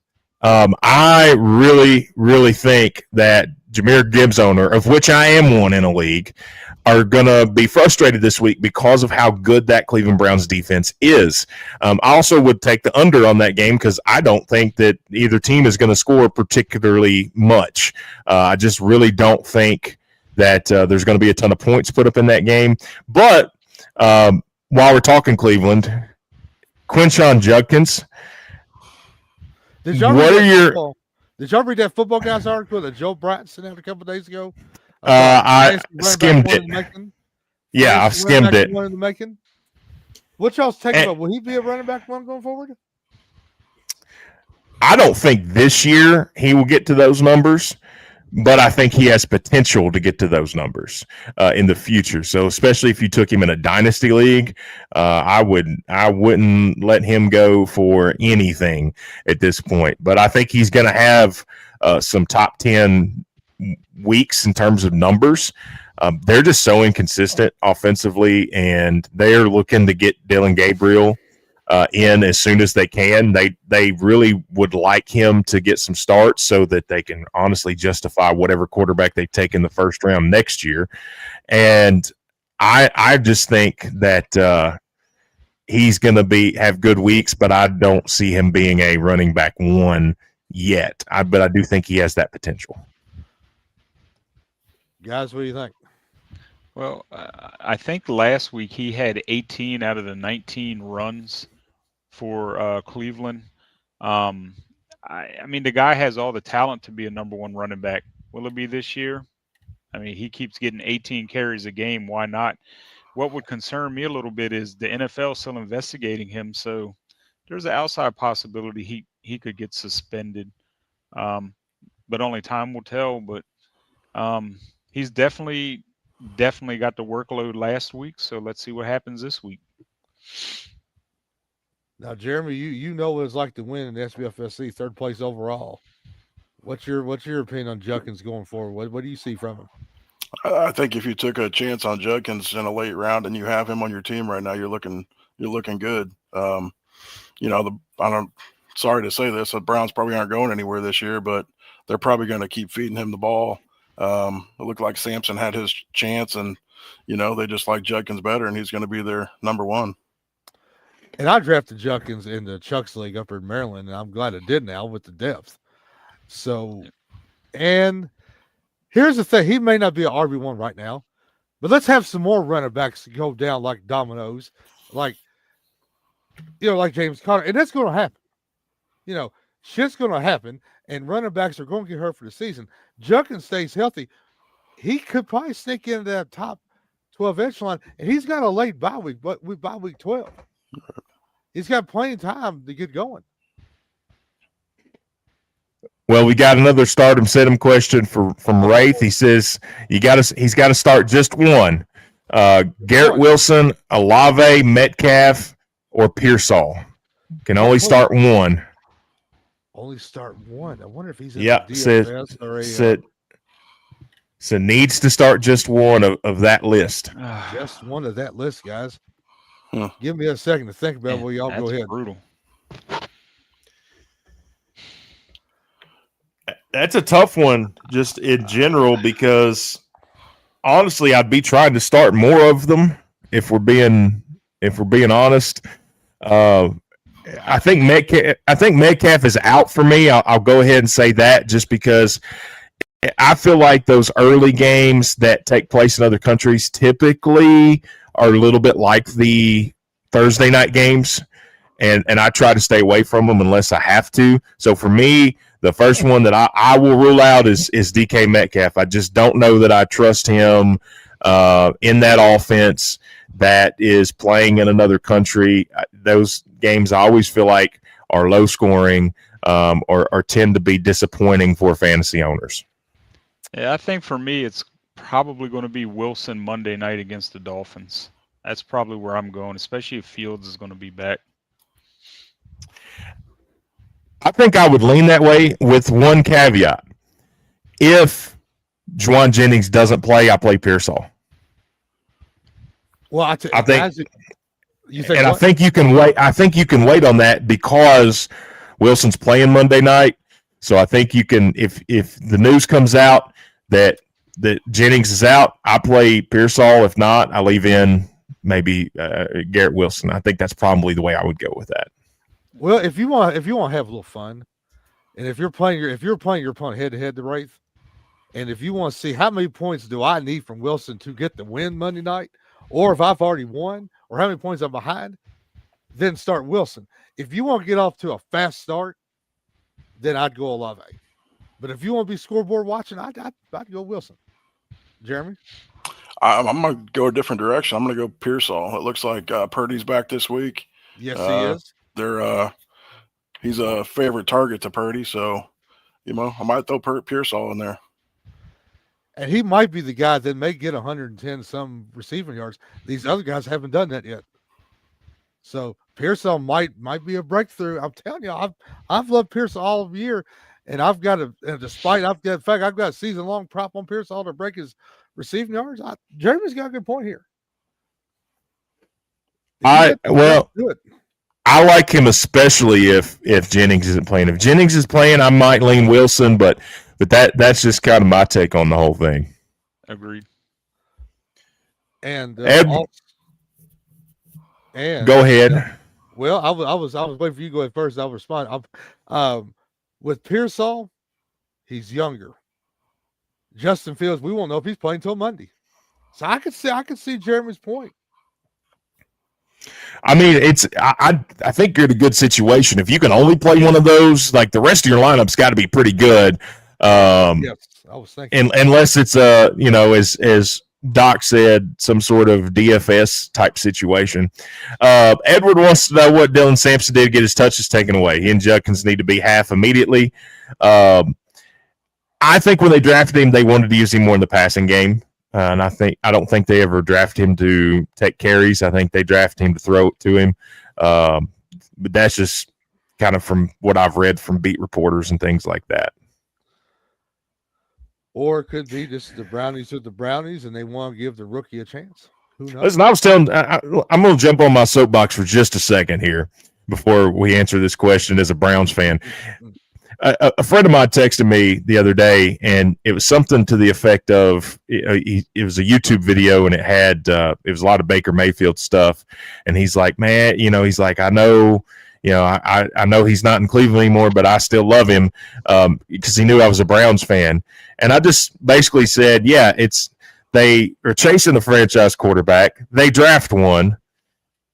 I really, really think that Jahmyr Gibbs owner, of which I am one in a league, are going to be frustrated this week because of how good that Cleveland Browns defense is. I also would take the under on that game because I don't think that either team is going to score particularly much. I just really don't think that there's going to be a ton of points put up in that game. But while we're talking Cleveland, Quinshon Judkins, Did y'all read that Football Guys article that Joe Bratton sent out a couple days ago? I skimmed it. Yeah, I've skimmed it. What y'all's taking about? Will he be a running back one going forward? I don't think this year he will get to those numbers, but I think he has potential to get to those numbers in the future. So, especially if you took him in a dynasty league, I wouldn't let him go for anything at this point. But I think he's going to have some top 10 weeks in terms of numbers. They're just so inconsistent offensively, and they're looking to get Dylan Gabriel in as soon as they can. They really would like him to get some starts so that they can honestly justify whatever quarterback they take in the first round next year. And I just think that he's going to have good weeks, but I don't see him being a running back one yet. But I do think he has that potential. Guys, what do you think? Well, I think last week he had 18 out of the 19 runs for Cleveland. I mean, the guy has all the talent to be a number one running back. Will it be this year? I mean, he keeps getting 18 carries a game. Why not? What would concern me a little bit is the NFL still investigating him. So there's an outside possibility he could get suspended. But only time will tell. But he's definitely got the workload last week. So let's see what happens this week. Now, Jeremy, you know what it's like to win in the SBFSC, third place overall. What's your opinion on Judkins going forward? What do you see from him? I think if you took a chance on Judkins in a late round and you have him on your team right now, you're looking good. Sorry to say this, the Browns probably aren't going anywhere this year, but they're probably going to keep feeding him the ball. It looked like Sampson had his chance, and they just like Judkins better, and he's going to be their number one. And I drafted Judkins in the Chuck's League up in Maryland, and I'm glad I did now with the depth. So, and here's the thing: he may not be an RB1 right now, but let's have some more running backs go down like dominoes, like James Conner, and that's going to happen. Shit's going to happen, and running backs are going to get hurt for the season. Judkins stays healthy, he could probably sneak into that top 12 echelon, and he's got a late bye week, but by week 12. He's got plenty of time to get going. Well, we got another start-em sit-em question from Wraith. He says he's got to start just one. Garrett Wilson, Olave, Metcalf, or Pearsall. Can only start one. Only start one. I wonder if he's in the DFS or a so needs to start just one of that list. Just one of that list, guys. Give me a second to think about it. Y'all go ahead. Brutal. That's a tough one, just in general, because honestly, I'd be trying to start more of them if we're being honest. I think Metcalf is out for me. I'll go ahead and say that just because I feel like those early games that take place in other countries typically are a little bit like the Thursday night games, and I try to stay away from them unless I have to. So for me, the first one that I will rule out is DK Metcalf. I just don't know that I trust him in that offense that is playing in another country. Those games I always feel like are low scoring or tend to be disappointing for fantasy owners. Yeah, I think for me, it's probably going to be Wilson Monday night against the Dolphins. That's probably where I'm going, especially if Fields is going to be back. I think I would lean that way with one caveat. If Juwan Jennings doesn't play, I play Pearsall. Well, I think I think you can wait. I think you can wait on that because Wilson's playing Monday night. So I think you can, if the news comes out that Jennings is out, I play Pearsall. If not, I leave in maybe Garrett Wilson. I think that's probably the way I would go with that. Well, if you want to have a little fun, and if you're playing your opponent head to head to Wraith, and if you want to see how many points do I need from Wilson to get the win Monday night, or if I've already won, or how many points I'm behind, then start Wilson. If you want to get off to a fast start, then I'd go Olave. But if you want to be scoreboard watching, I'd go Wilson. Jeremy? I'm going to go a different direction. I'm going to go Pearsall. It looks like Purdy's back this week. Yes, he is. He's a favorite target to Purdy, so I might throw Pearsall in there. And he might be the guy that may get 110 some receiving yards. These other guys haven't done that yet. So Pearsall might be a breakthrough. I'm telling you, I've loved Pearsall all year, and I've got a season-long prop on Pearsall to break his receiving yards. Jeremy's got a good point here. I like him especially if Jennings isn't playing. If Jennings is playing, I might lean Wilson, but that's just kind of my take on the whole thing. Agreed. And go ahead. Well, I was waiting for you to go ahead first. I'll respond. With Pearsall, he's younger. Justin Fields, we won't know if he's playing until Monday. So I could see Jeremy's point. I mean, I think you're in a good situation. If you can only play one of those, like the rest of your lineup's got to be pretty good. Yes, I was thinking. Unless it's as Doc said, some sort of DFS type situation. Edward wants to know what Dylan Sampson did to get his touches taken away. He and Judkins need to be half immediately. I think when they drafted him, they wanted to use him more in the passing game. And I don't think they ever drafted him to take carries. I think they drafted him to throw it to him. But that's just kind of from what I've read from beat reporters and things like that. Or it could be just the Brownies are the Brownies, and they want to give the rookie a chance. Who knows? Listen, I was telling, I'm going to jump on my soapbox for just a second here before we answer this question as a Browns fan. A friend of mine texted me the other day, and it was something to the effect of it was a YouTube video, and it was a lot of Baker Mayfield stuff. And he's like, man, he's like, I know. I know he's not in Cleveland anymore, but I still love him because he knew I was a Browns fan. And I just basically said, yeah, they are chasing the franchise quarterback. They draft one.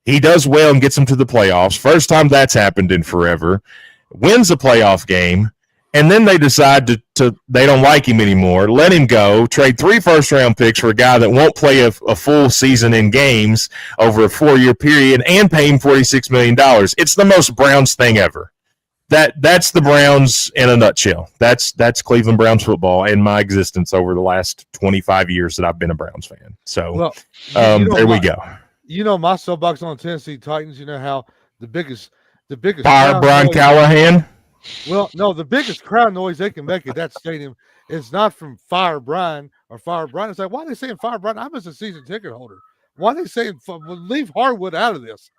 He does well and gets them to the playoffs. First time that's happened in forever. Wins a playoff game. And then they decide to they don't like him anymore, let him go, trade 3 first-round picks for a guy that won't play a full season in games over a 4-year period and pay him $46 million. It's the most Browns thing ever. That's the Browns in a nutshell. That's Cleveland Browns football in my existence over the last 25 years that I've been a Browns fan. So there we go. My soapbox on the Tennessee Titans, how the biggest Fire Brian Callahan. Well, no, the biggest crowd noise they can make at that stadium is not from Fire Brian or Fire Brian. It's like, why are they saying Fire Brian? I'm just a season ticket holder. Why are they saying leave Harwood out of this?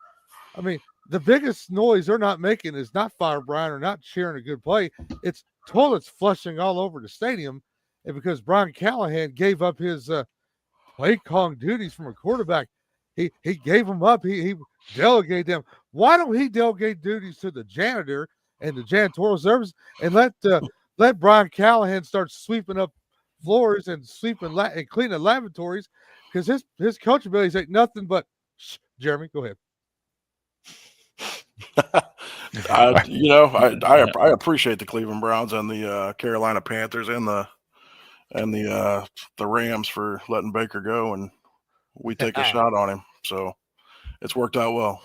I mean, the biggest noise they're not making is not Fire Brian or not cheering a good play. It's toilets flushing all over the stadium. And because Brian Callahan gave up his play calling duties from a quarterback, he gave them up. He delegated them. Why don't he delegate duties to the janitor and the janitorial service and let Brian Callahan start sweeping up floors and and cleaning lavatories? Because his coach abilities ain't nothing but Jeremy, go ahead. I appreciate the Cleveland Browns and the Carolina Panthers and the Rams for letting Baker go, and we take a shot on him. So it's worked out well.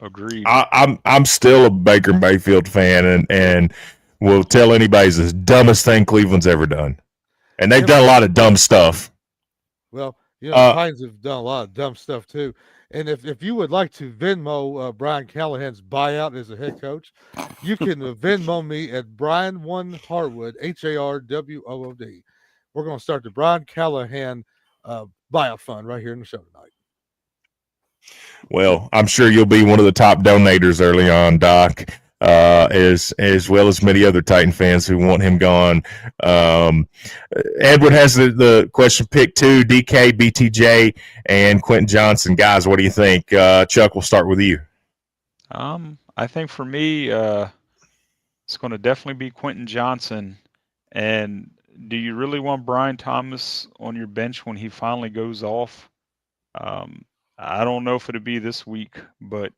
Agreed. I'm still a Baker Mayfield fan, and will tell anybody it's the dumbest thing Cleveland's ever done, and they've done a lot of dumb stuff. Well, the Titans have done a lot of dumb stuff too. And if you would like to Venmo Brian Callahan's buyout as a head coach, you can Venmo me at Brian1Harwood, HARWOOD. We're going to start the Brian Callahan buyout fund right here in the show tonight. Well, I'm sure you'll be one of the top donators early on, Doc, as well as many other Titan fans who want him gone. Edward has the question pick 2, DK, BTJ, and Quentin Johnson. Guys, what do you think? Chuck, we'll start with you. I think for me, it's going to definitely be Quentin Johnson. And do you really want Brian Thomas on your bench when he finally goes off? I don't know if it'll be this week, but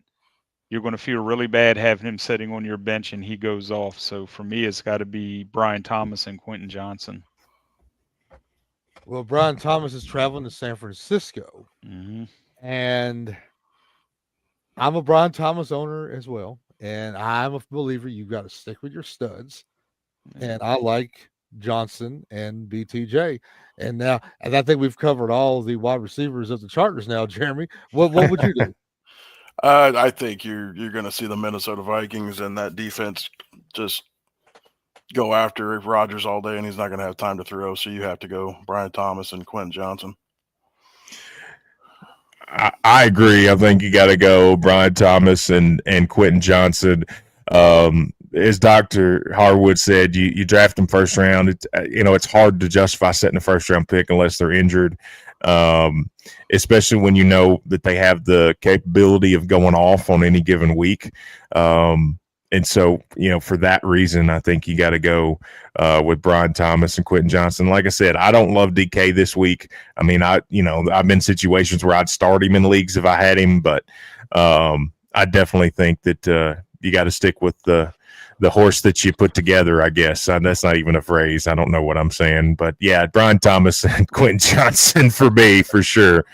you're going to feel really bad having him sitting on your bench and he goes off. So for me, it's got to be Brian Thomas and Quentin Johnson. Well, Brian Thomas is traveling to San Francisco. Mm-hmm. And I'm a Brian Thomas owner as well. And I'm a believer you've got to stick with your studs. And I like Johnson and BTJ. And I think we've covered all the wide receivers of the Chargers now, Jeremy. What would you do? I think you're going to see the Minnesota Vikings and that defense just go after Rodgers all day, and he's not going to have time to throw. So you have to go Brian Thomas and Quentin Johnson. I agree. I think you got to go Brian Thomas and Quentin Johnson. As Dr. Harwood said, you draft them first round. It's hard to justify setting a first round pick unless they're injured, especially when you know that they have the capability of going off on any given week. And so, for that reason, I think you got to go with Brian Thomas and Quentin Johnson. Like I said, I don't love DK this week. I mean, I've been in situations where I'd start him in leagues if I had him, but I definitely think that you got to stick with the horse that you put together, I guess. That's not even a phrase. I don't know what I'm saying. But, yeah, Brian Thomas and Quentin Johnson for me, for sure.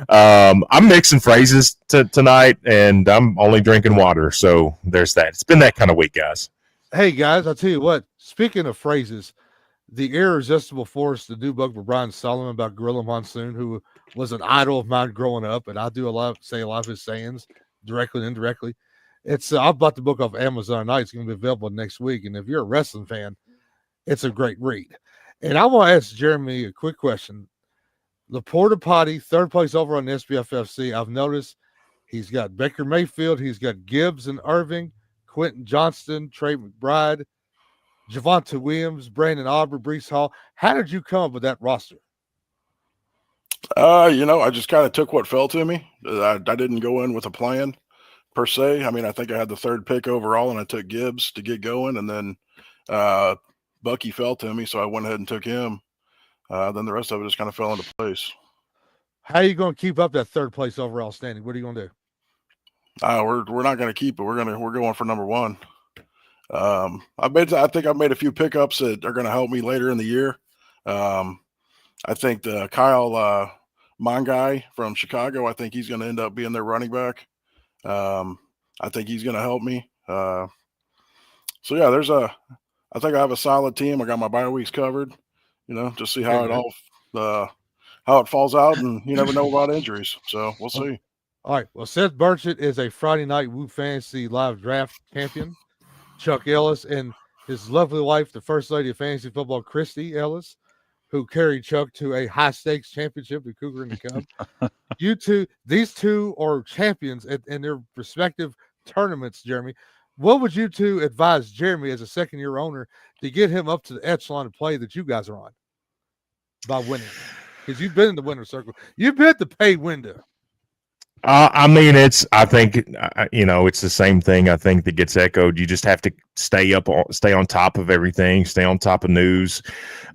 I'm mixing phrases tonight, and I'm only drinking water. So there's that. It's been that kind of week, guys. Hey, guys, I'll tell you what. Speaking of phrases, the irresistible force, the new book for Brian Solomon about Gorilla Monsoon, who was an idol of mine growing up, and I do say a lot of his sayings directly and indirectly. I bought the book off Amazon tonight. It's going to be available next week. And if you're a wrestling fan, it's a great read. And I want to ask Jeremy a quick question. Laporta Potty, third place over on the SBFFC. I've noticed he's got Baker Mayfield. He's got Gibbs and Irving, Quentin Johnston, Trey McBride, Javonte Williams, Brandon Aubrey, Brees Hall. How did you come up with that roster? I just kind of took what fell to me. I didn't go in with a plan per se. I mean, I think I had the third pick overall, and I took Gibbs to get going, and then Bucky fell to me, so I went ahead and took him. Then the rest of it just kind of fell into place. How are you going to keep up that third place overall standing? What are you going to do? We're not going to keep it. We're going for number one. I think I've made a few pickups that are going to help me later in the year. I think the Kyle Mongai from Chicago, I think he's going to end up being their running back. I think he's going to help me. So yeah, I think I have a solid team. I got my bye weeks covered, just see how how it falls out, and you never know about injuries. So we'll see. All right. Well, Seth Burchett is a Friday night Woo Fantasy Live Draft champion. Chuck Ellis and his lovely wife, the First Lady of Fantasy Football, Christy Ellis, who carried Chuck to a high stakes championship, the Cougar and the Cub. These two are champions in their respective tournaments, Jeremy. What would you two advise Jeremy as a second-year owner to get him up to the echelon of play that you guys are on by winning? Because you've been in the winner's circle. You've been at the pay window. I mean, I think, it's the same thing. I think that gets echoed. You just have to stay on top of everything, stay on top of news,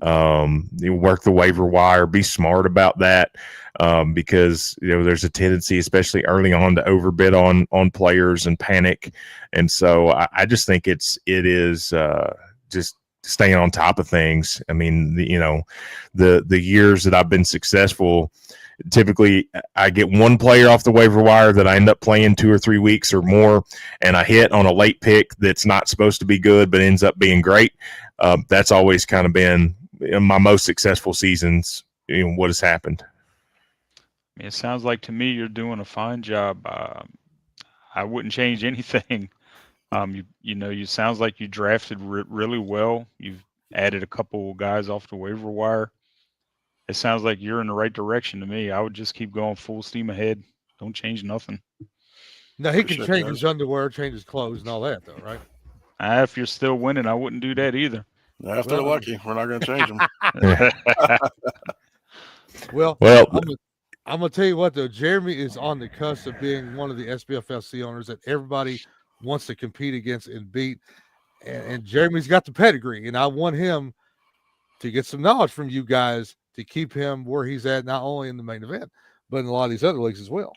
you work the waiver wire, be smart about that. Because there's a tendency, especially early on, to overbid on players and panic, and so I just think it is just staying on top of things. I mean, the years that I've been successful, typically I get one player off the waiver wire that I end up playing 2 or 3 weeks or more, and I hit on a late pick that's not supposed to be good but ends up being great. That's always kind of been in my most successful seasons. What has happened. It sounds like to me you're doing a fine job. I wouldn't change anything. You sounds like you drafted really well. You've added a couple guys off the waiver wire. It sounds like you're in the right direction to me. I would just keep going full steam ahead. Don't change nothing. Now he can change his underwear, change his clothes, and all that, though, right? If you're still winning, I wouldn't do that either. If they're lucky, we're not going to change them. Well, I'm gonna tell you what, though. Jeremy is on the cusp of being one of the SBFFC owners that everybody wants to compete against and beat. And Jeremy's got the pedigree, and I want him to get some knowledge from you guys to keep him where he's at, not only in the main event, but in a lot of these other leagues as well.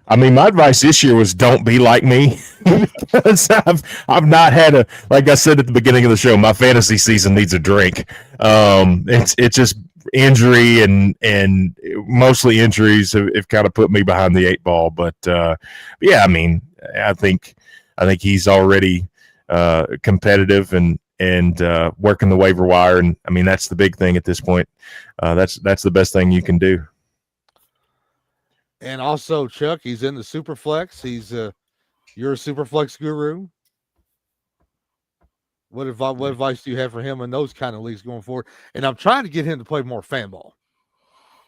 I mean, my advice this year was don't be like me. Because I've not had like I said at the beginning of the show, my fantasy season needs a drink. It's just injury and mostly injuries have kind of put me behind the 8 ball. But yeah, I mean, I think he's already competitive and working the waiver wire, and I mean that's the big thing at this point. That's the best thing you can do. And also, Chuck, he's in the Superflex. You're a Superflex guru. What advice do you have for him in those kind of leagues going forward? And I'm trying to get him to play more fan ball.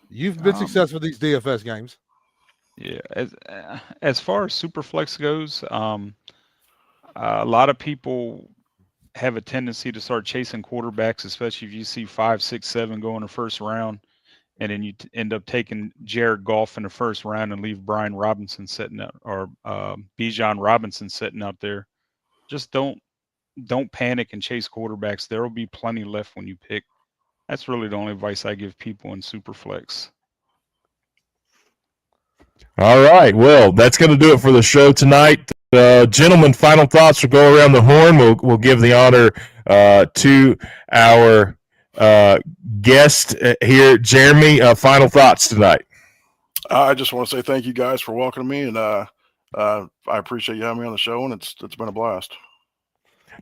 You've been successful with these DFS games. Yeah, as far as Superflex goes, a lot of people have a tendency to start chasing quarterbacks, especially if you see 5, 6, 7 go in the first round, and then you end up taking Jared Goff in the first round and leave Brian Robinson sitting out, or Bijan Robinson sitting out there. Just don't panic and chase quarterbacks. There will be plenty left when you pick. That's really the only advice I give people in Superflex. All right. Well, that's going to do it for the show tonight. Gentlemen, final thoughts. We'll go around the horn. We'll give the honor to our guest here. Jeremy, final thoughts tonight. I just want to say thank you guys for welcoming me, and I appreciate you having me on the show, and it's been a blast.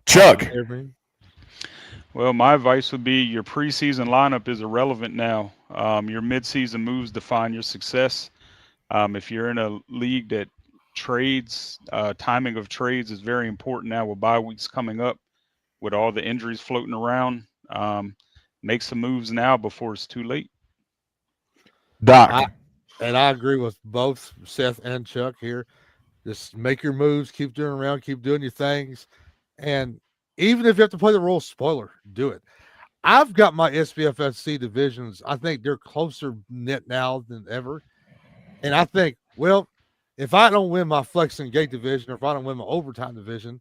Chuck. Well, my advice would be your preseason lineup is irrelevant now. Your midseason moves define your success. If you're in a league that trades, timing of trades is very important now with bye weeks coming up, with all the injuries floating around. Make some moves now before it's too late. Doc. I agree with both Seth and Chuck here. Just make your moves, keep doing around, keep doing your things. And even if you have to play the role spoiler, do it. I've got my SBFSC divisions. I think they're closer knit now than ever. And I think, well, if I don't win my flex and gate division, or if I don't win my overtime division,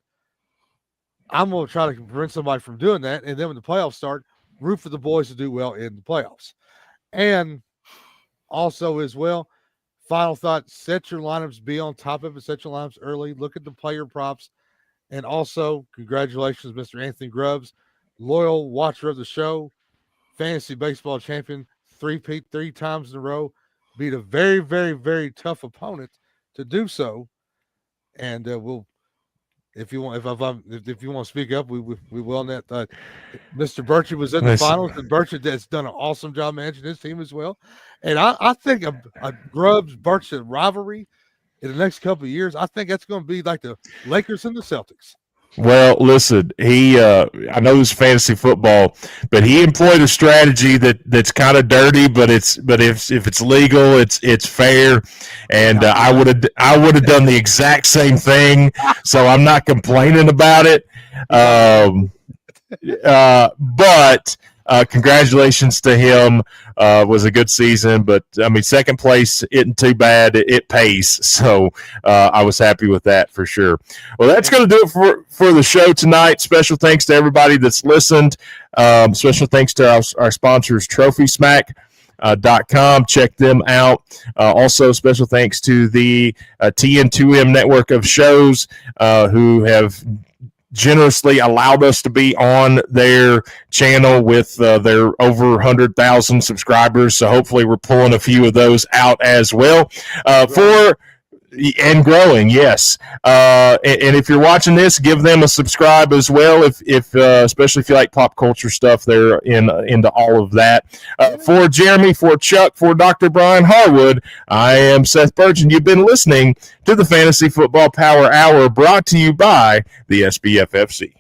I'm going to try to prevent somebody from doing that. And then when the playoffs start, root for the boys to do well in the playoffs. And also as well, final thought, set your lineups, be on top of it, set your lineups early, look at the player props. And also, congratulations, Mr. Anthony Grubbs, loyal watcher of the show, fantasy baseball champion, 3 times in a row, beat a very, very, very tough opponent to do so. And we'll, if you want to speak up, we will. On that, Mr. Burchett was in the finals, and Burchett has done an awesome job managing his team as well. And I think a Grubbs Burchett rivalry in the next couple of years, I think that's going to be like the Lakers and the Celtics. Well, listen, I know this is fantasy football, but he employed a strategy that's kind of dirty, but if it's legal, it's fair, and I would have done the exact same thing, so I'm not complaining about it. But Congratulations to him. Was a good season, but I mean, second place isn't too bad. It pays, so I was happy with that for sure. Well, that's going to do it for the show tonight. Special thanks to everybody that's listened. Special thanks to our sponsors, TrophySmack.com. Check them out. Also, special thanks to the TN2M network of shows who have generously allowed us to be on their channel with their over 100,000 subscribers. So hopefully we're pulling a few of those out as well. And growing, yes. And if you're watching this, give them a subscribe as well. If especially if you like pop culture stuff, they're into all of that. For Jeremy, for Chuck, for Dr. Brian Harwood, I am Seth Burge, and you've been listening to the Fantasy Football Power Hour, brought to you by the SBFFC.